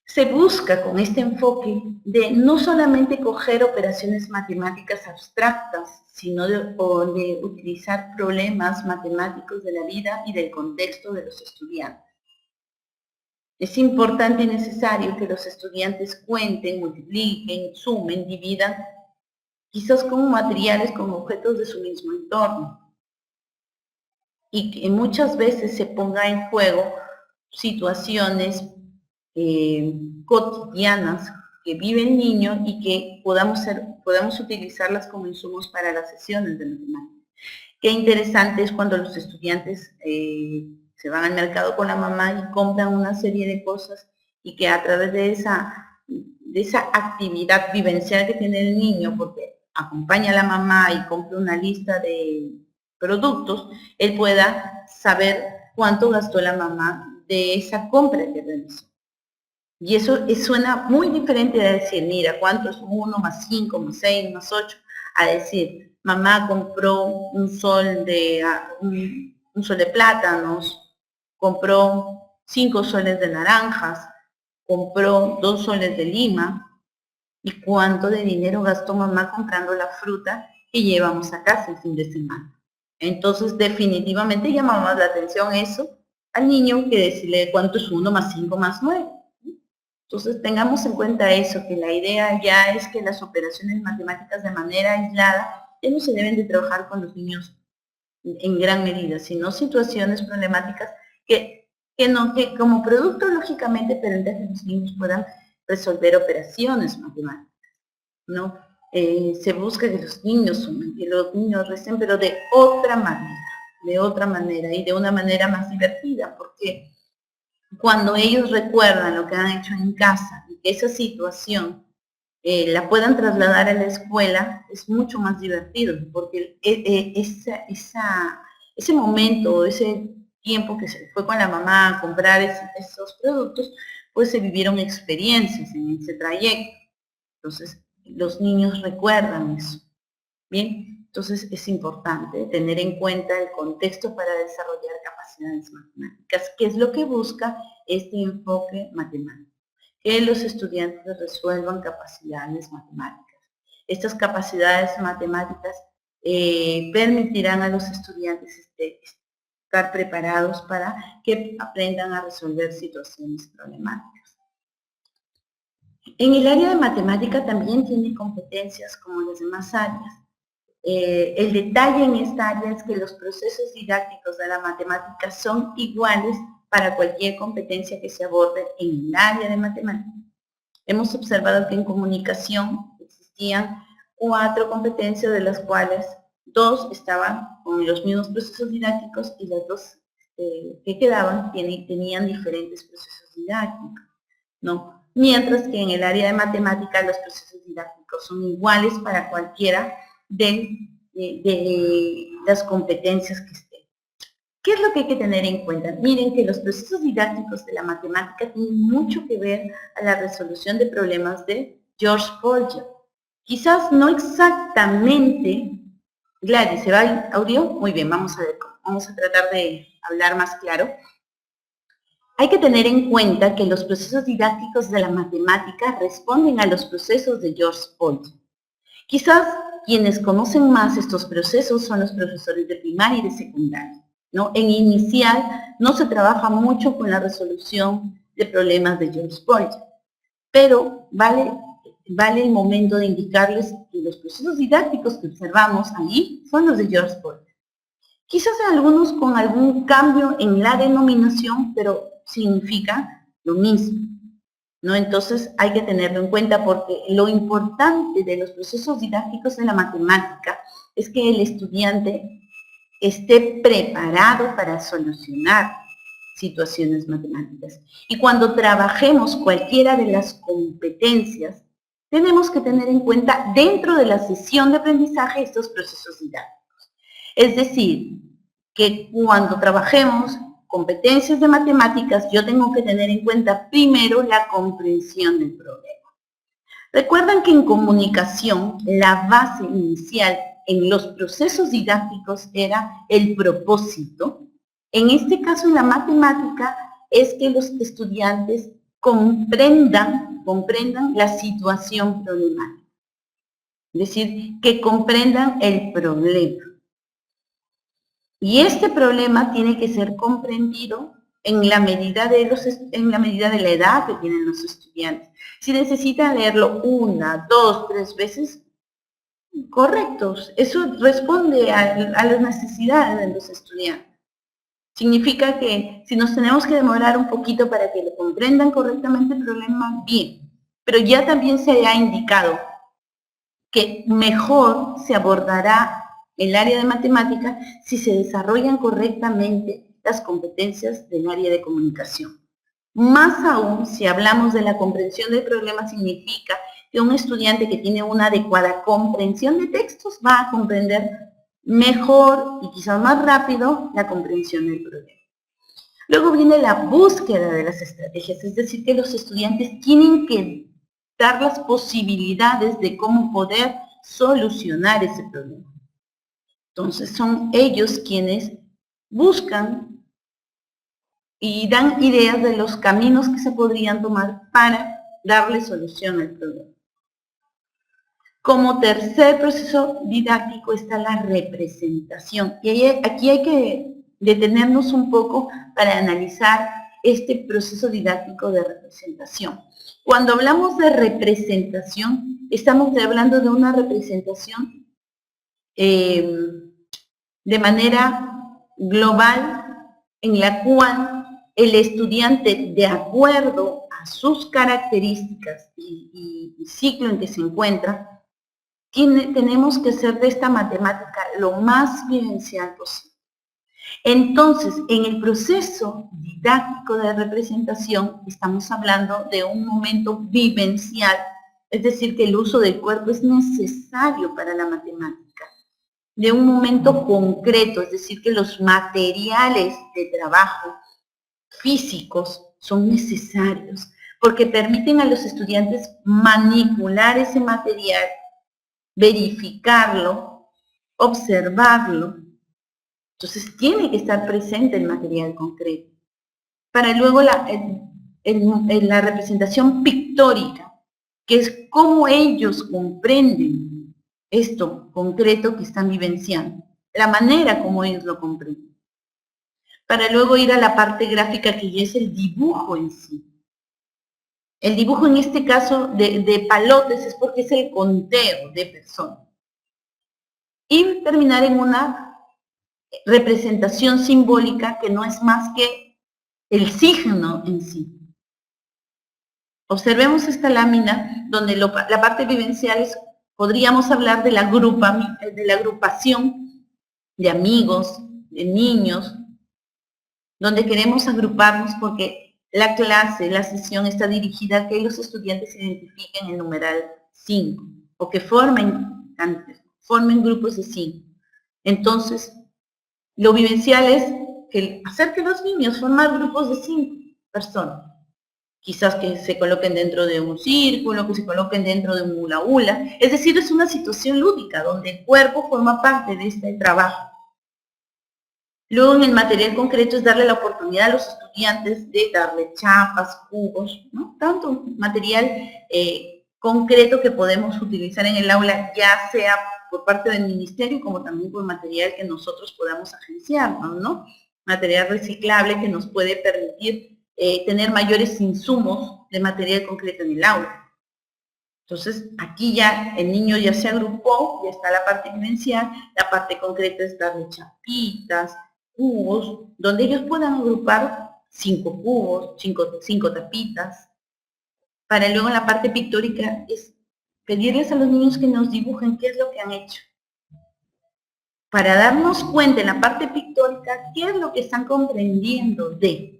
S1: Se busca con este enfoque de no solamente coger operaciones matemáticas abstractas, sino de utilizar problemas matemáticos de la vida y del contexto de los estudiantes. Es importante y necesario que los estudiantes cuenten, multipliquen, sumen, dividan, quizás con materiales, con objetos de su mismo entorno. Y que muchas veces se ponga en juego situaciones cotidianas que vive el niño y que podamos utilizarlas como insumos para las sesiones de matemáticas. Qué interesante es cuando los estudiantes se van al mercado con la mamá y compran una serie de cosas y que a través de esa actividad vivencial que tiene el niño, porque acompaña a la mamá y compra una lista de productos, él pueda saber cuánto gastó la mamá de esa compra que realizó. Y eso suena muy diferente a decir, mira, ¿cuánto es 1 más 5 más 6 más 8? A decir, mamá compró un sol de plátanos, compró 5 soles de naranjas, compró 2 soles de lima, y cuánto de dinero gastó mamá comprando la fruta que llevamos a casa el fin de semana. Entonces, definitivamente llamamos la atención eso al niño que decirle cuánto es 1 más 5 más 9. Entonces, tengamos en cuenta eso, que la idea ya es que las operaciones matemáticas de manera aislada ya no se deben de trabajar con los niños en gran medida, sino situaciones problemáticas que como producto, lógicamente, permiten que los niños puedan resolver operaciones matemáticas, ¿no? Se busca que los niños sumen, que los niños resten, pero de otra manera y de una manera más divertida, porque cuando ellos recuerdan lo que han hecho en casa y que esa situación la puedan trasladar a la escuela, es mucho más divertido, porque ese momento, ese tiempo que se fue con la mamá a comprar esos productos, pues se vivieron experiencias en ese trayecto. Entonces, los niños recuerdan eso. Bien, entonces es importante tener en cuenta el contexto para desarrollar capacidades matemáticas, que es lo que busca este enfoque matemático, que los estudiantes resuelvan capacidades matemáticas. Estas capacidades matemáticas permitirán a los estudiantes estar preparados para que aprendan a resolver situaciones problemáticas. En el área de matemática también tiene competencias como las demás áreas. El detalle en esta área es que los procesos didácticos de la matemática son iguales para cualquier competencia que se aborde en el área de matemática. Hemos observado que en comunicación existían 4 competencias, de las cuales 2 estaban con los mismos procesos didácticos y las 2 que quedaban tenían diferentes procesos didácticos, ¿no? Mientras que en el área de matemática los procesos didácticos son iguales para cualquiera de las competencias que estén. ¿Qué es lo que hay que tener en cuenta? Miren que los procesos didácticos de la matemática tienen mucho que ver a la resolución de problemas de George Porgy. Quizás no exactamente. Gladys, ¿se va el audio? Muy bien, vamos a tratar de hablar más claro. Hay que tener en cuenta que los procesos didácticos de la matemática responden a los procesos de George Porgy. Quizás quienes conocen más estos procesos son los profesores de primaria y de secundaria, ¿no? En inicial no se trabaja mucho con la resolución de problemas de George Porgy, pero vale el momento de indicarles que los procesos didácticos que observamos allí son los de George Porgy. Quizás algunos con algún cambio en la denominación, pero significa lo mismo, ¿no? Entonces hay que tenerlo en cuenta, porque lo importante de los procesos didácticos de la matemática es que el estudiante esté preparado para solucionar situaciones matemáticas. Y cuando trabajemos cualquiera de las competencias, tenemos que tener en cuenta dentro de la sesión de aprendizaje estos procesos didácticos. Es decir, que cuando trabajemos competencias de matemáticas, yo tengo que tener en cuenta primero la comprensión del problema. Recuerdan que en comunicación la base inicial en los procesos didácticos era el propósito. En este caso, en la matemática, es que los estudiantes comprendan la situación problemática. Es decir, que comprendan el problema. Y este problema tiene que ser comprendido en la medida de la edad que tienen los estudiantes. Si necesitan leerlo 1, 2, 3 veces, correctos. Eso responde a las necesidades de los estudiantes. Significa que si nos tenemos que demorar un poquito para que lo comprendan correctamente el problema, bien. Pero ya también se ha indicado que mejor se abordará el área de matemáticas si se desarrollan correctamente las competencias del área de comunicación. Más aún, si hablamos de la comprensión del problema, significa que un estudiante que tiene una adecuada comprensión de textos va a comprender mejor y quizás más rápido la comprensión del problema. Luego viene la búsqueda de las estrategias, es decir, que los estudiantes tienen que dar las posibilidades de cómo poder solucionar ese problema. Entonces son ellos quienes buscan y dan ideas de los caminos que se podrían tomar para darle solución al problema. Como tercer proceso didáctico está la representación. Y aquí hay que detenernos un poco para analizar este proceso didáctico de representación. Cuando hablamos de representación, estamos hablando de una representación de manera global, en la cual el estudiante, de acuerdo a sus características y ciclo en que se encuentra, tenemos que hacer de esta matemática lo más vivencial posible. Entonces, en el proceso didáctico de representación, estamos hablando de un momento vivencial, es decir, que el uso del cuerpo es necesario para la matemática, de un momento concreto, es decir, que los materiales de trabajo físicos son necesarios, porque permiten a los estudiantes manipular ese material, verificarlo, observarlo. Entonces tiene que estar presente el material concreto. Para luego la representación pictórica, que es cómo ellos comprenden esto concreto que están vivenciando, la manera como ellos lo comprenden. Para luego ir a la parte gráfica, que ya es el dibujo en sí. El dibujo en este caso de palotes es porque es el conteo de personas. Y terminar en una representación simbólica que no es más que el signo en sí. Observemos esta lámina donde la parte vivencial es, podríamos hablar de la agrupación de amigos, de niños, donde queremos agruparnos porque la clase, la sesión está dirigida a que los estudiantes se identifiquen el numeral 5 o que formen grupos de 5. Entonces, lo vivencial es hacer que los niños formen grupos de 5 personas. Quizás que se coloquen dentro de un círculo, que se coloquen dentro de un hula hula. Es decir, es una situación lúdica donde el cuerpo forma parte de este trabajo. Luego, en el material concreto es darle la oportunidad a los estudiantes de darle chapas, cubos, ¿no? Tanto material concreto que podemos utilizar en el aula, ya sea por parte del ministerio como también por material que nosotros podamos agenciarnos, ¿no? Material reciclable que nos puede permitir tener mayores insumos de material concreto en el aula. Entonces, aquí ya el niño ya se agrupó, ya está la parte vivencial, la parte concreta es darle chapitas, cubos, donde ellos puedan agrupar 5 cubos, 5 tapitas. Para luego en la parte pictórica es pedirles a los niños que nos dibujen qué es lo que han hecho. Para darnos cuenta en la parte pictórica qué es lo que están comprendiendo de.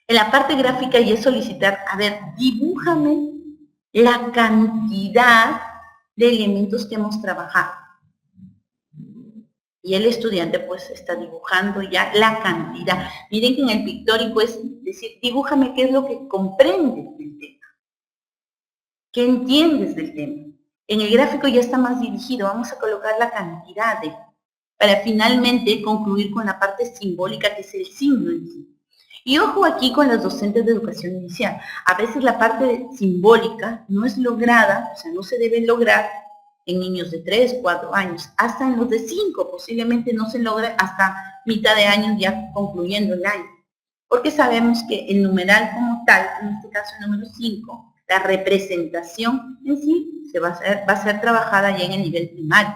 S1: En la parte gráfica ya es solicitar, a ver, dibújame la cantidad de elementos que hemos trabajado. Y el estudiante pues está dibujando ya la cantidad. Miren que en el pictórico es decir, dibújame qué es lo que comprendes del tema. ¿Qué entiendes del tema? En el gráfico ya está más dirigido, vamos a colocar la cantidad para finalmente concluir con la parte simbólica que es el signo en sí. Y ojo aquí con los docentes de educación inicial. A veces la parte simbólica no es lograda, o sea, no se debe lograr en niños de 3, 4 años, hasta en los de 5, posiblemente no se logre hasta mitad de año, ya concluyendo el año. Porque sabemos que el numeral como tal, en este caso el número 5, la representación en sí va a ser trabajada ya en el nivel primario.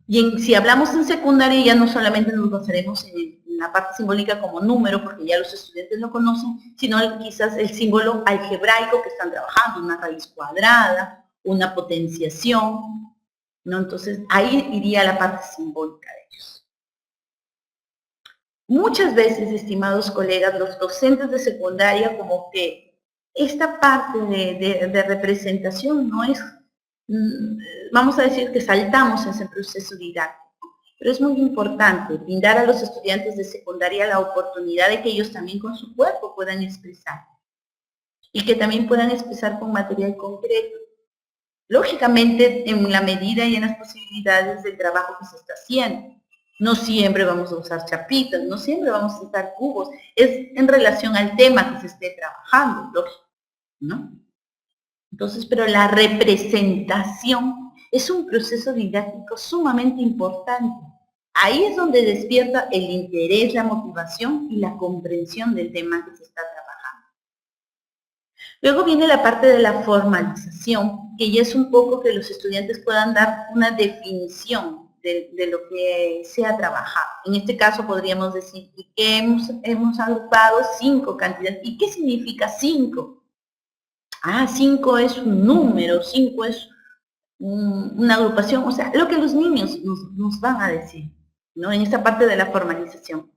S1: Y si hablamos en secundaria, ya no solamente nos basaremos en la parte simbólica como número, porque ya los estudiantes lo conocen, sino quizás el símbolo algebraico que están trabajando, una raíz cuadrada, una potenciación, ¿no? Entonces, ahí iría la parte simbólica de ellos. Muchas veces, estimados colegas, los docentes de secundaria, como que esta parte de representación no es, vamos a decir que saltamos ese proceso didáctico, pero es muy importante brindar a los estudiantes de secundaria la oportunidad de que ellos también con su cuerpo puedan expresar, y que también puedan expresar con material concreto. Lógicamente, en la medida y en las posibilidades del trabajo que se está haciendo. No siempre vamos a usar chapitas, no siempre vamos a usar cubos. Es en relación al tema que se esté trabajando, lógico, ¿no? Entonces, pero la representación es un proceso didáctico sumamente importante. Ahí es donde despierta el interés, la motivación y la comprensión del tema que se está trabajando. Luego viene la parte de la formalización, que ya es un poco que los estudiantes puedan dar una definición de lo que se ha trabajado. En este caso podríamos decir que hemos agrupado 5 cantidades. ¿Y qué significa 5? 5 es un número, 5 es una agrupación, o sea, lo que los niños nos van a decir, ¿no? En esta parte de la formalización,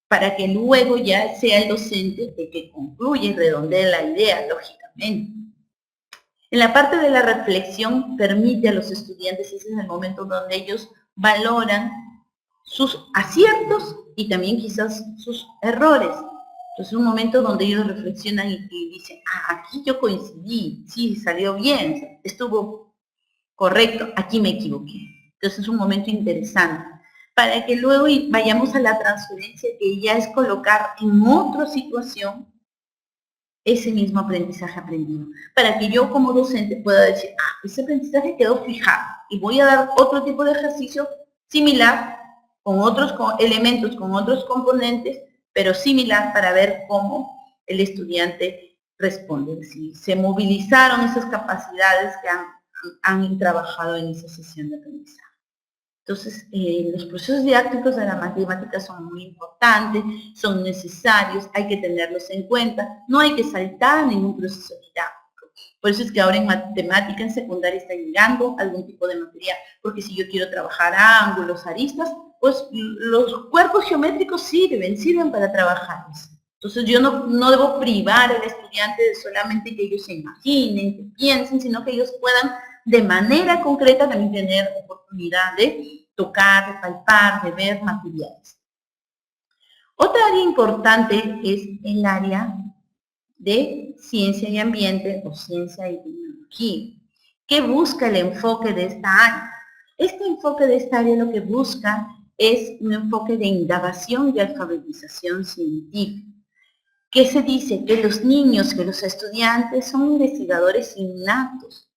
S1: para que luego ya sea el docente el que concluya y redondee la idea, lógicamente. En la parte de la reflexión permite a los estudiantes, ese es el momento donde ellos valoran sus aciertos y también quizás sus errores. Entonces es un momento donde ellos reflexionan y dicen, aquí yo coincidí, sí, salió bien, estuvo correcto, aquí me equivoqué. Entonces es un momento interesante, para que luego vayamos a la transferencia, que ya es colocar en otra situación ese mismo aprendizaje aprendido, para que yo como docente pueda decir, ese aprendizaje quedó fijado y voy a dar otro tipo de ejercicio similar, con otros elementos, con otros componentes, pero similar, para ver cómo el estudiante responde, si se movilizaron esas capacidades que han trabajado en esa sesión de aprendizaje. Entonces, los procesos didácticos de la matemática son muy importantes, son necesarios, hay que tenerlos en cuenta, no hay que saltar ningún proceso didáctico. Por eso es que ahora en matemática en secundaria está llegando algún tipo de material, porque si yo quiero trabajar ángulos, aristas, pues los cuerpos geométricos sirven para trabajarlos. Entonces yo no debo privar al estudiante de solamente que ellos se imaginen, que piensen, sino que ellos puedan de manera concreta también tener oportunidad de tocar, de palpar, de ver materiales. Otra área importante es el área de ciencia y ambiente o ciencia y tecnología. ¿Qué busca el enfoque de esta área? Este enfoque de esta área lo que busca es un enfoque de indagación y alfabetización científica. ¿Qué se dice? Que los niños, que los estudiantes son investigadores innatos,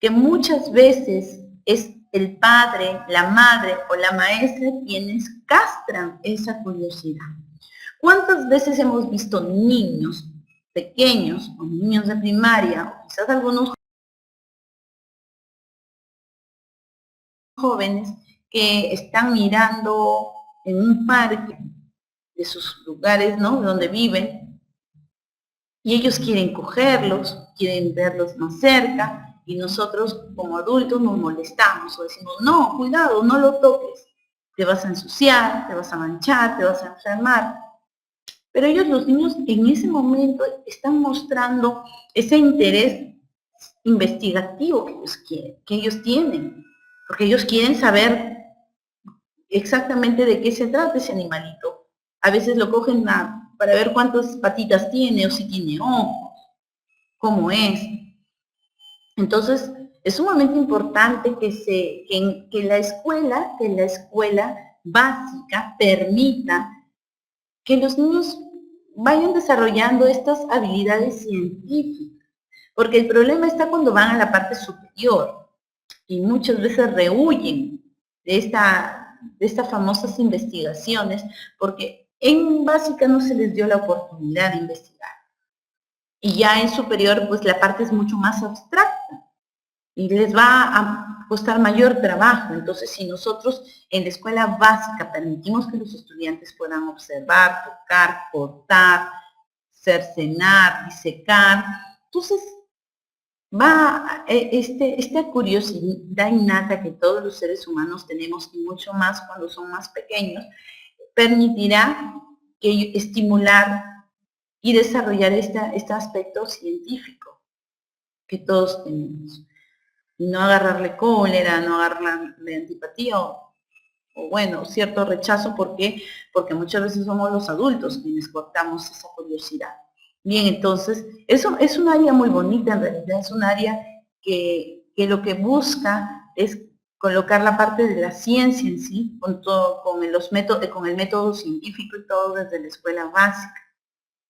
S1: que muchas veces es el padre, la madre o la maestra quienes castran esa curiosidad. ¿Cuántas veces hemos visto niños pequeños o niños de primaria, o quizás algunos jóvenes que están mirando en un parque de sus lugares, ¿no?, donde viven, y ellos quieren cogerlos, quieren verlos más cerca, y nosotros como adultos nos molestamos o decimos, no, cuidado, no lo toques, te vas a ensuciar, te vas a manchar, te vas a enfermar. Pero ellos, los niños, en ese momento están mostrando ese interés investigativo que ellos tienen, porque ellos quieren saber exactamente de qué se trata ese animalito. A veces lo cogen para ver cuántas patitas tiene o si tiene ojos, cómo es. Entonces, es sumamente importante que la escuela básica permita que los niños vayan desarrollando estas habilidades científicas, porque el problema está cuando van a la parte superior y muchas veces rehuyen de estas famosas investigaciones, porque en básica no se les dio la oportunidad de investigar. Y ya en superior, pues la parte es mucho más abstracta y les va a costar mayor trabajo. Entonces, si nosotros en la escuela básica permitimos que los estudiantes puedan observar, tocar, cortar, cercenar, disecar, entonces va esta curiosidad innata que todos los seres humanos tenemos, y mucho más cuando son más pequeños, permitirá que estimular y desarrollar este aspecto científico que todos tenemos. No agarrarle cólera, no agarrarle antipatía o bueno, cierto rechazo. ¿Por qué? Porque muchas veces somos los adultos quienes cortamos esa curiosidad. Bien, entonces, eso es un área muy bonita, en realidad es un área que lo que busca es colocar la parte de la ciencia en sí, con el método científico y todo desde la escuela básica,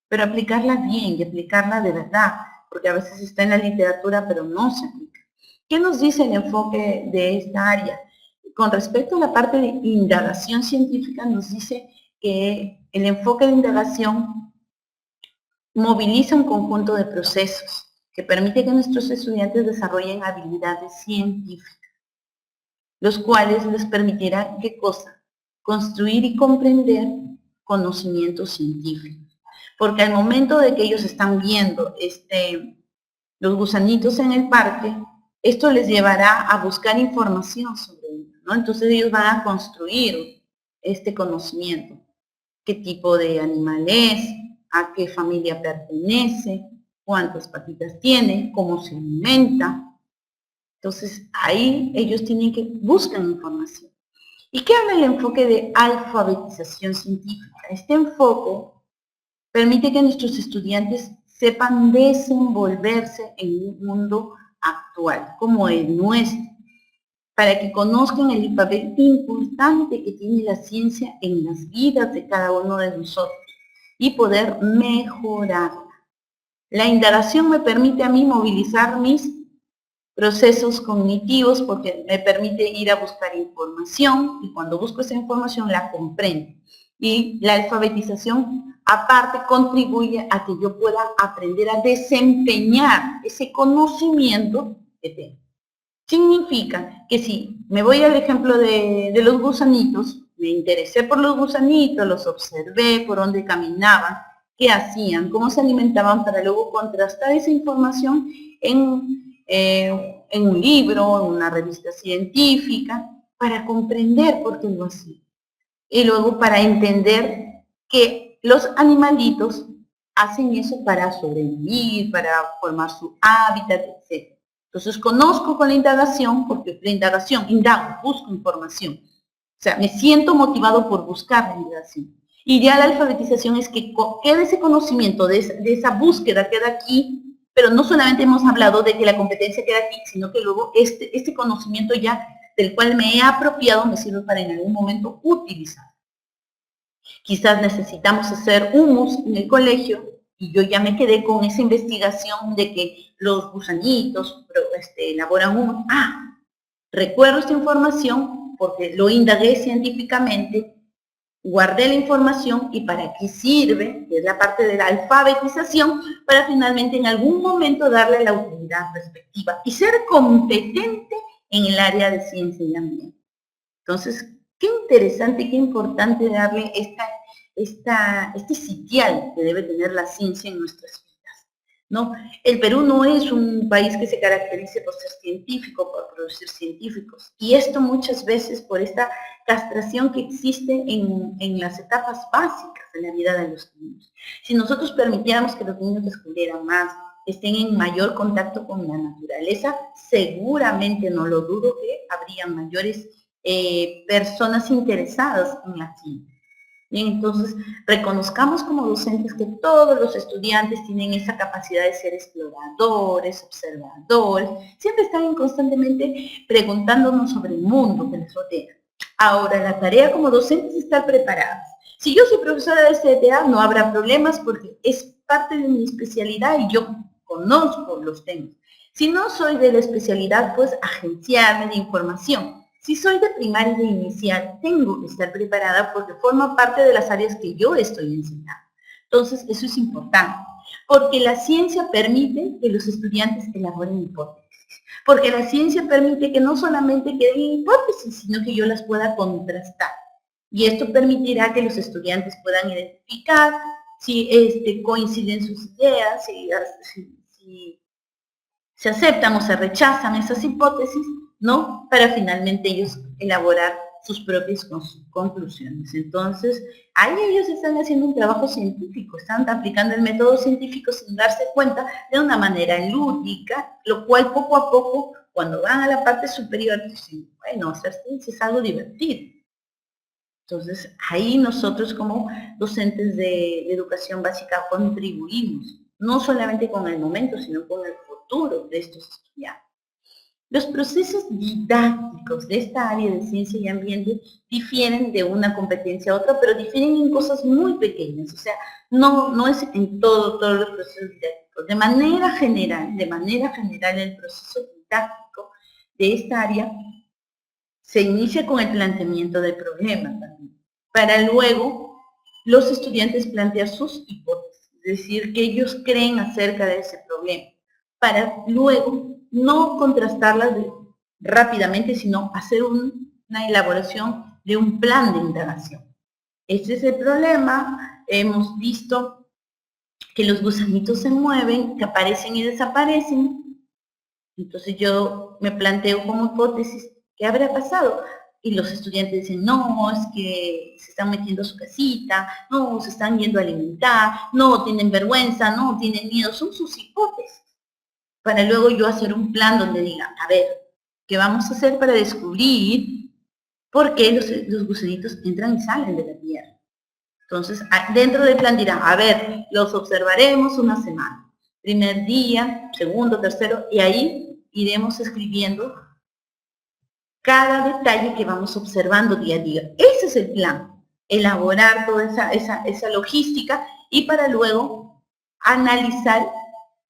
S1: pero aplicarla bien y aplicarla de verdad, porque a veces está en la literatura pero no se aplica. ¿Qué nos dice el enfoque de esta área? Con respecto a la parte de indagación científica, nos dice que el enfoque de indagación moviliza un conjunto de procesos que permite que nuestros estudiantes desarrollen habilidades científicas, los cuales les permitirán, ¿qué cosa? Construir y comprender conocimiento científico. Porque al momento de que ellos están viendo los gusanitos en el parque, esto les llevará a buscar información sobre ellos, ¿no? Entonces ellos van a construir este conocimiento. ¿Qué tipo de animal es? ¿A qué familia pertenece? ¿Cuántas patitas tiene? ¿Cómo se alimenta? Entonces ahí ellos tienen que buscar información. ¿Y qué habla el enfoque de alfabetización científica? Este enfoque permite que nuestros estudiantes sepan desenvolverse en un mundo actual, como el nuestro, para que conozcan el papel importante que tiene la ciencia en las vidas de cada uno de nosotros y poder mejorarla. La indagación me permite a mí movilizar mis procesos cognitivos porque me permite ir a buscar información y cuando busco esa información la comprendo. Y la alfabetización aparte contribuye a que yo pueda aprender a desempeñar ese conocimiento que tengo. Significa que si me voy al ejemplo de los gusanitos, me interesé por los gusanitos, los observé, por dónde caminaban, qué hacían, cómo se alimentaban, para luego contrastar esa información en un libro, en una revista científica, para comprender por qué lo hacían. Y luego para entender que los animalitos hacen eso para sobrevivir, para formar su hábitat, etc. Entonces conozco con la indagación, porque la indagación, indago, busco información. O sea, me siento motivado por buscar la indagación. Y ya la alfabetización es que quede ese conocimiento de esa búsqueda, queda aquí, pero no solamente hemos hablado de que la competencia queda aquí, sino que luego este conocimiento ya del cual me he apropiado me sirve para en algún momento utilizar. Quizás necesitamos hacer humus en el colegio y yo ya me quedé con esa investigación de que los gusanitos elaboran humus. Recuerdo esta información porque lo indagué científicamente, guardé la información y para qué sirve, que es la parte de la alfabetización, para finalmente en algún momento darle la utilidad respectiva y ser competente en el área de ciencia y ambiente. Entonces, qué interesante, qué importante darle este sitial que debe tener la ciencia en nuestras vidas, ¿no? El Perú no es un país que se caracterice por ser científico, por producir científicos, y esto muchas veces por esta castración que existe en las etapas básicas de la vida de los niños. Si nosotros permitiéramos que los niños descubrieran más, estén en mayor contacto con la naturaleza, seguramente, no lo dudo, que habría mayores personas interesadas en la ciencia. Bien, entonces reconozcamos como docentes que todos los estudiantes tienen esa capacidad de ser exploradores, observadores, siempre están constantemente preguntándonos sobre el mundo que les rodea. Ahora, la tarea como docentes es estar preparados. Si yo soy profesora de CTA, no habrá problemas porque es parte de mi especialidad y yo conozco los temas. Si no soy de la especialidad, pues agenciarme de información. Si soy de primaria y de inicial, tengo que estar preparada porque forma parte de las áreas que yo estoy enseñando. Entonces, eso es importante, porque la ciencia permite que los estudiantes elaboren hipótesis. Porque la ciencia permite que no solamente queden hipótesis, sino que yo las pueda contrastar. Y esto permitirá que los estudiantes puedan identificar si coinciden sus ideas, si se aceptan o se rechazan esas hipótesis, ¿no? Para finalmente ellos elaborar sus propias conclusiones. Entonces, ahí ellos están haciendo un trabajo científico, están aplicando el método científico sin darse cuenta de una manera lúdica, lo cual poco a poco, cuando van a la parte superior, dicen, bueno, hacer ciencia es algo divertido. Entonces, ahí nosotros como docentes de educación básica contribuimos, no solamente con el momento, sino con el futuro de estos estudiantes. Los procesos didácticos de esta área de ciencia y ambiente difieren de una competencia a otra, pero difieren en cosas muy pequeñas, o sea, no es en todos los procesos didácticos. De manera general, el proceso didáctico de esta área se inicia con el planteamiento del problema también, para luego los estudiantes plantear sus hipótesis, es decir, que ellos creen acerca de ese problema, para luego no contrastarlas rápidamente, sino hacer una elaboración de un plan de indagación. Este es el problema. Hemos visto que los gusanitos se mueven, que aparecen y desaparecen. Entonces yo me planteo como hipótesis, ¿qué habrá pasado? Y los estudiantes dicen, no, es que se están metiendo a su casita, no, se están yendo a alimentar, no, tienen vergüenza, no, tienen miedo, son sus hipótesis. Para luego yo hacer un plan donde diga, a ver, ¿qué vamos a hacer para descubrir por qué los gusanitos entran y salen de la tierra? Entonces, dentro del plan dirá, a ver, los observaremos una semana. Primer día, segundo, tercero, y ahí iremos escribiendo cada detalle que vamos observando día a día. Ese es el plan, elaborar toda esa logística y para luego analizar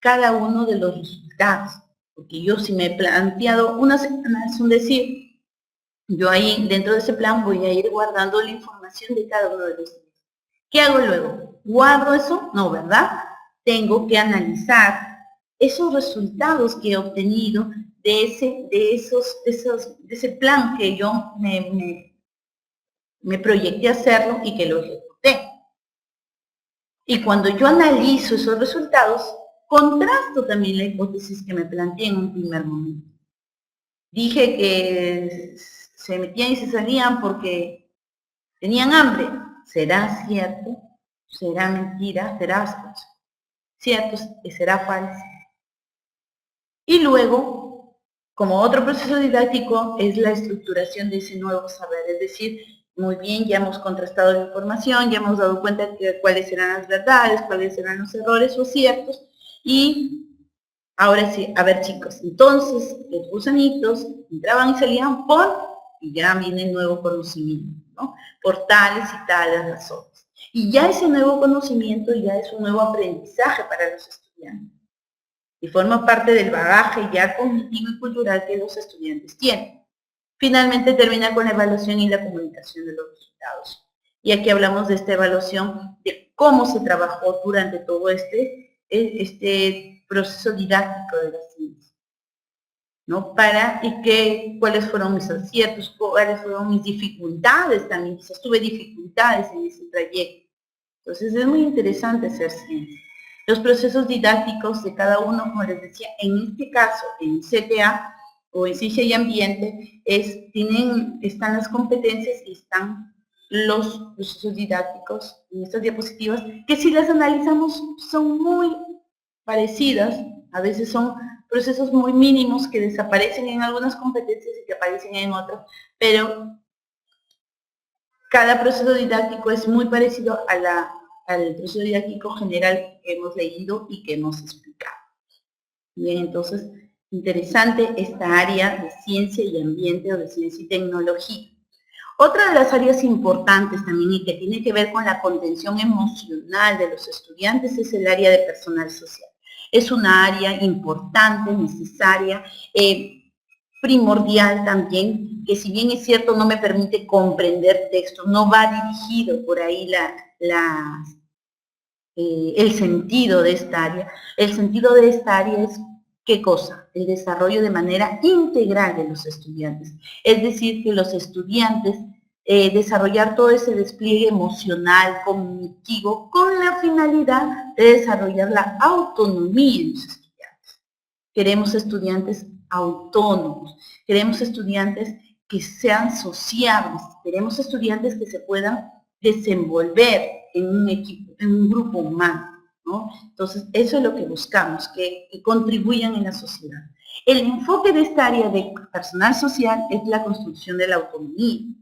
S1: cada uno de los resultados. Porque yo si me he planteado una semana, es un decir, yo ahí dentro de ese plan voy a ir guardando la información de cada uno de los días. ¿Qué hago luego? ¿Guardo eso? No, ¿verdad? Tengo que analizar esos resultados que he obtenido de ese plan que yo me proyecté a hacerlo y que lo ejecuté. Y cuando yo analizo esos resultados, contrasto también la hipótesis que me planteé en un primer momento. Dije que se metían y se salían porque tenían hambre. ¿Será cierto? ¿Será mentira? ¿Será cierto? ¿Será falso? Y luego, como otro proceso didáctico, es la estructuración de ese nuevo saber. Es decir, muy bien, ya hemos contrastado la información, ya hemos dado cuenta de cuáles serán las verdades, cuáles serán los errores o ciertos, y ahora sí, a ver chicos, entonces los gusanitos entraban y salían y ya viene el nuevo conocimiento, ¿no? Por tales y tales razones. Y ya ese nuevo conocimiento ya es un nuevo aprendizaje para los estudiantes. Y forma parte del bagaje ya cognitivo y cultural que los estudiantes tienen. Finalmente termina con la evaluación y la comunicación de los resultados. Y aquí hablamos de esta evaluación, de cómo se trabajó durante todo este proceso didáctico de la ciencia, ¿no? Cuáles fueron mis aciertos, cuáles fueron mis dificultades también, quizás tuve dificultades en ese trayecto. Entonces es muy interesante hacer ciencia. Los procesos didácticos de cada uno, como les decía, en este caso, en CTA o en Ciencia y Ambiente, están las competencias y están los procesos didácticos en estas diapositivas, que si las analizamos son muy parecidas, a veces son procesos muy mínimos que desaparecen en algunas competencias y que aparecen en otras, pero cada proceso didáctico es muy parecido al proceso didáctico general que hemos leído y que hemos explicado. Bien, entonces, interesante esta área de ciencia y ambiente o de ciencia y tecnología. Otra de las áreas importantes también y que tiene que ver con la contención emocional de los estudiantes es el área de personal social. Es una área importante, necesaria, primordial también, que si bien es cierto no me permite comprender textos, no va dirigido por ahí el sentido de esta área. El sentido de esta área es, ¿qué cosa? El desarrollo de manera integral de los estudiantes. Es decir, que los estudiantes desarrollar todo ese despliegue emocional, cognitivo, con la finalidad de desarrollar la autonomía en los estudiantes. Queremos estudiantes autónomos, queremos estudiantes que sean sociables, queremos estudiantes que se puedan desenvolver en un equipo, en un grupo humano, ¿no? Entonces, eso es lo que buscamos, que contribuyan en la sociedad. El enfoque de esta área de personal social es la construcción de la autonomía.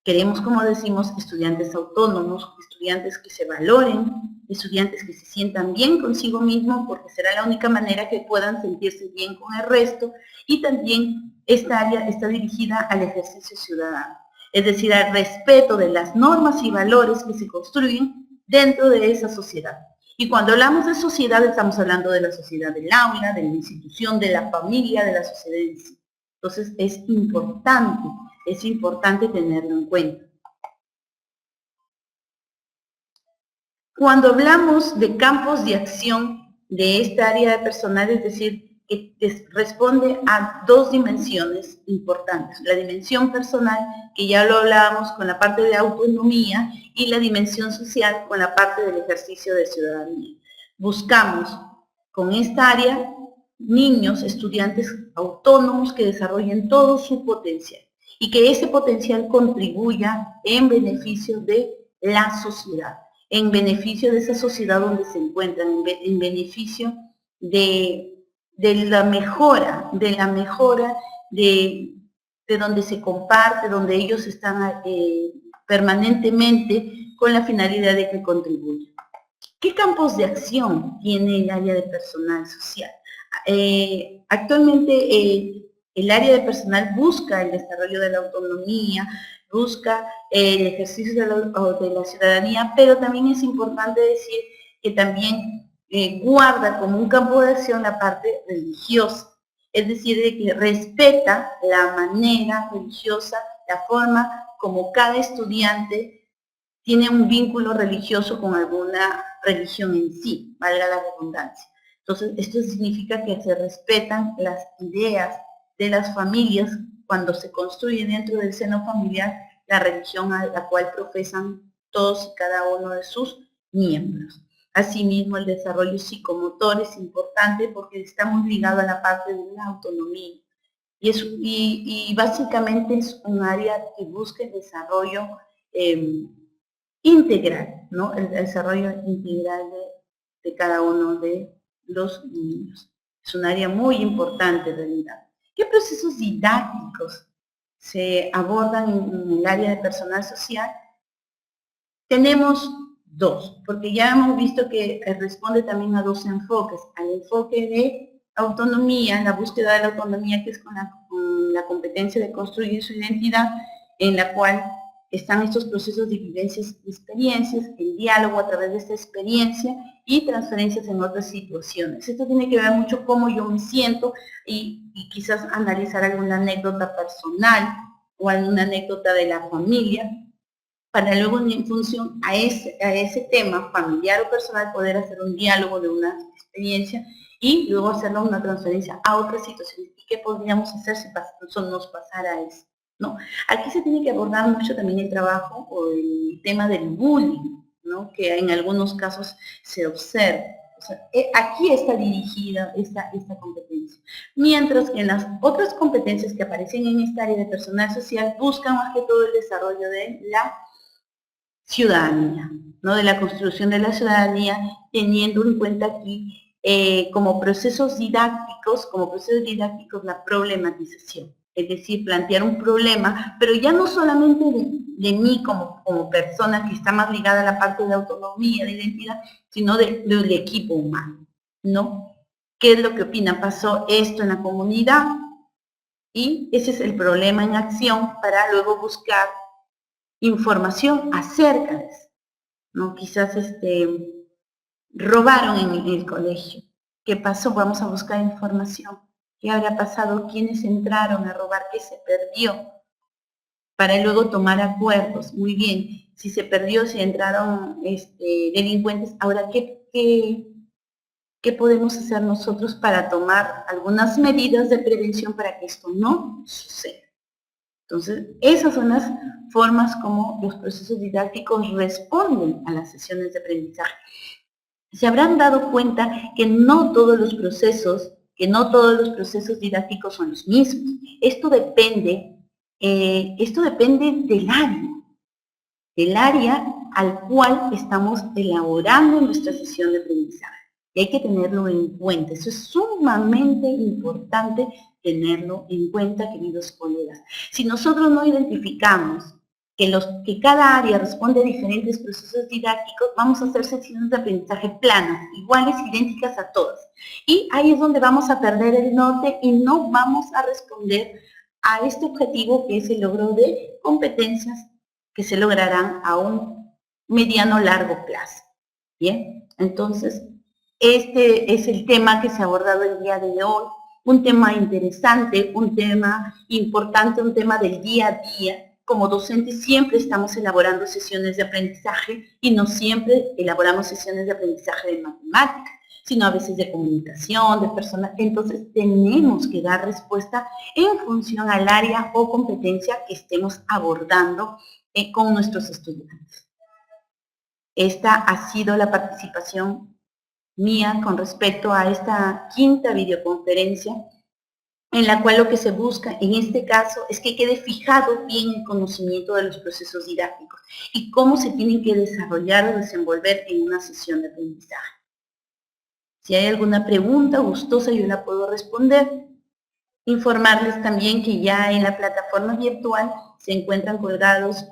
S1: Queremos, como decimos, estudiantes autónomos, estudiantes que se valoren, estudiantes que se sientan bien consigo mismos, porque será la única manera que puedan sentirse bien con el resto, y también esta área está dirigida al ejercicio ciudadano, es decir, al respeto de las normas y valores que se construyen dentro de esa sociedad. Y cuando hablamos de sociedad, estamos hablando de la sociedad del aula, de la institución, de la familia, de la sociedad en sí. Entonces, es importante tenerlo en cuenta. Cuando hablamos de campos de acción de esta área de personal, es decir, que responde a dos dimensiones importantes. La dimensión personal, que ya lo hablábamos con la parte de autonomía, y la dimensión social con la parte del ejercicio de ciudadanía. Buscamos con esta área niños, estudiantes autónomos que desarrollen todo su potencial y que ese potencial contribuya en beneficio de la sociedad, en beneficio de esa sociedad donde se encuentran, en beneficio de la mejora, de donde se comparte, donde ellos están permanentemente con la finalidad de que contribuyan. ¿Qué campos de acción tiene el área de personal social? Actualmente el área de personal busca el desarrollo de la autonomía, busca el ejercicio de la ciudadanía, pero también es importante decir que también guarda como un campo de acción la parte religiosa, es decir, de que respeta la manera religiosa, la forma como cada estudiante tiene un vínculo religioso con alguna religión en sí, valga la redundancia. Entonces, esto significa que se respetan las ideas de las familias cuando se construye dentro del seno familiar la religión a la cual profesan todos y cada uno de sus miembros. Asimismo, el desarrollo psicomotor es importante porque está muy ligado a la parte de la autonomía. Y básicamente es un área que busca el desarrollo integral, ¿no? El desarrollo integral de cada uno de los niños. Es un área muy importante en realidad. ¿Qué procesos didácticos se abordan en el área de personal social? Tenemos dos, porque ya hemos visto que responde también a dos enfoques. Al enfoque de autonomía, la búsqueda de la autonomía, que es con la competencia de construir su identidad, en la cual están estos procesos de vivencias y experiencias, el diálogo a través de esta experiencia y transferencias en otras situaciones. Esto tiene que ver mucho cómo yo me siento y quizás analizar alguna anécdota personal o alguna anécdota de la familia, para luego en función a ese tema familiar o personal poder hacer un diálogo de una experiencia y luego hacerlo una transferencia a otras situaciones. ¿Y qué podríamos hacer si nos pasara eso? ¿No? Aquí se tiene que abordar mucho también el trabajo o el tema del bullying, ¿no? Que en algunos casos se observa. O sea, aquí está dirigida esta competencia. Mientras que en las otras competencias que aparecen en esta área de personal social buscan más que todo el desarrollo de la ciudadanía, ¿no? De la construcción de la ciudadanía, teniendo en cuenta aquí como procesos didácticos la problematización. Es decir, plantear un problema, pero ya no solamente de mí como persona que está más ligada a la parte de autonomía, de identidad, sino del equipo humano, ¿no? ¿Qué es lo que opina? Pasó esto en la comunidad y ese es el problema en acción para luego buscar información acerca de eso, ¿no? Quizás robaron en el colegio. ¿Qué pasó? Vamos a buscar información. ¿Qué habrá pasado? ¿Quiénes entraron a robar? ¿Qué se perdió? Para luego tomar acuerdos. Muy bien, si se perdió, si entraron delincuentes, ahora, ¿qué podemos hacer nosotros para tomar algunas medidas de prevención para que esto no suceda? Entonces, esas son las formas como los procesos didácticos responden a las sesiones de aprendizaje. Se habrán dado cuenta que no todos los procesos didácticos son los mismos. Esto depende del área al cual estamos elaborando nuestra sesión de aprendizaje. Y hay que tenerlo en cuenta. Eso es sumamente importante tenerlo en cuenta, queridos colegas. Si nosotros no identificamos que cada área responde a diferentes procesos didácticos, vamos a hacer sesiones de aprendizaje planas, iguales, idénticas a todas. Y ahí es donde vamos a perder el norte y no vamos a responder a este objetivo que es el logro de competencias que se lograrán a un mediano largo plazo. Bien, entonces, este es el tema que se ha abordado el día de hoy, un tema interesante, un tema importante, un tema del día a día. Como docentes siempre estamos elaborando sesiones de aprendizaje y no siempre elaboramos sesiones de aprendizaje de matemáticas, sino a veces de comunicación, de personas. Entonces tenemos que dar respuesta en función al área o competencia que estemos abordando con nuestros estudiantes. Esta ha sido la participación mía con respecto a esta quinta videoconferencia, en la cual lo que se busca en este caso es que quede fijado bien el conocimiento de los procesos didácticos y cómo se tienen que desarrollar o desenvolver en una sesión de aprendizaje. Si hay alguna pregunta gustosa, yo la puedo responder. Informarles también que ya en la plataforma virtual se encuentran colgados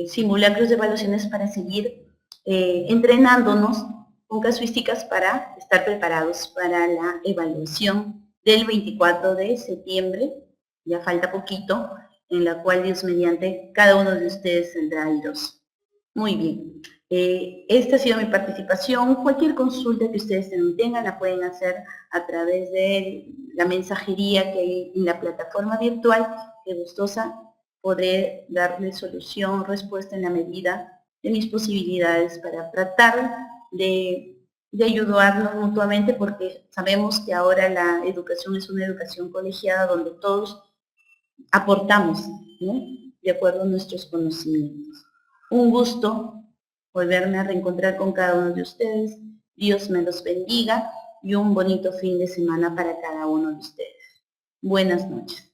S1: simulacros de evaluaciones para seguir entrenándonos con casuísticas para estar preparados para la evaluación del 24 de septiembre, ya falta poquito, en la cual Dios mediante cada uno de ustedes tendrá airoso. Muy bien, esta ha sido mi participación. Cualquier consulta que ustedes tengan la pueden hacer a través de la mensajería que hay en la plataforma virtual, que gustosa podré darle solución, respuesta en la medida de mis posibilidades para tratar de ayudarnos mutuamente, porque sabemos que ahora la educación es una educación colegiada donde todos aportamos, ¿no?, de acuerdo a nuestros conocimientos. Un gusto volverme a reencontrar con cada uno de ustedes. Dios me los bendiga y un bonito fin de semana para cada uno de ustedes. Buenas noches.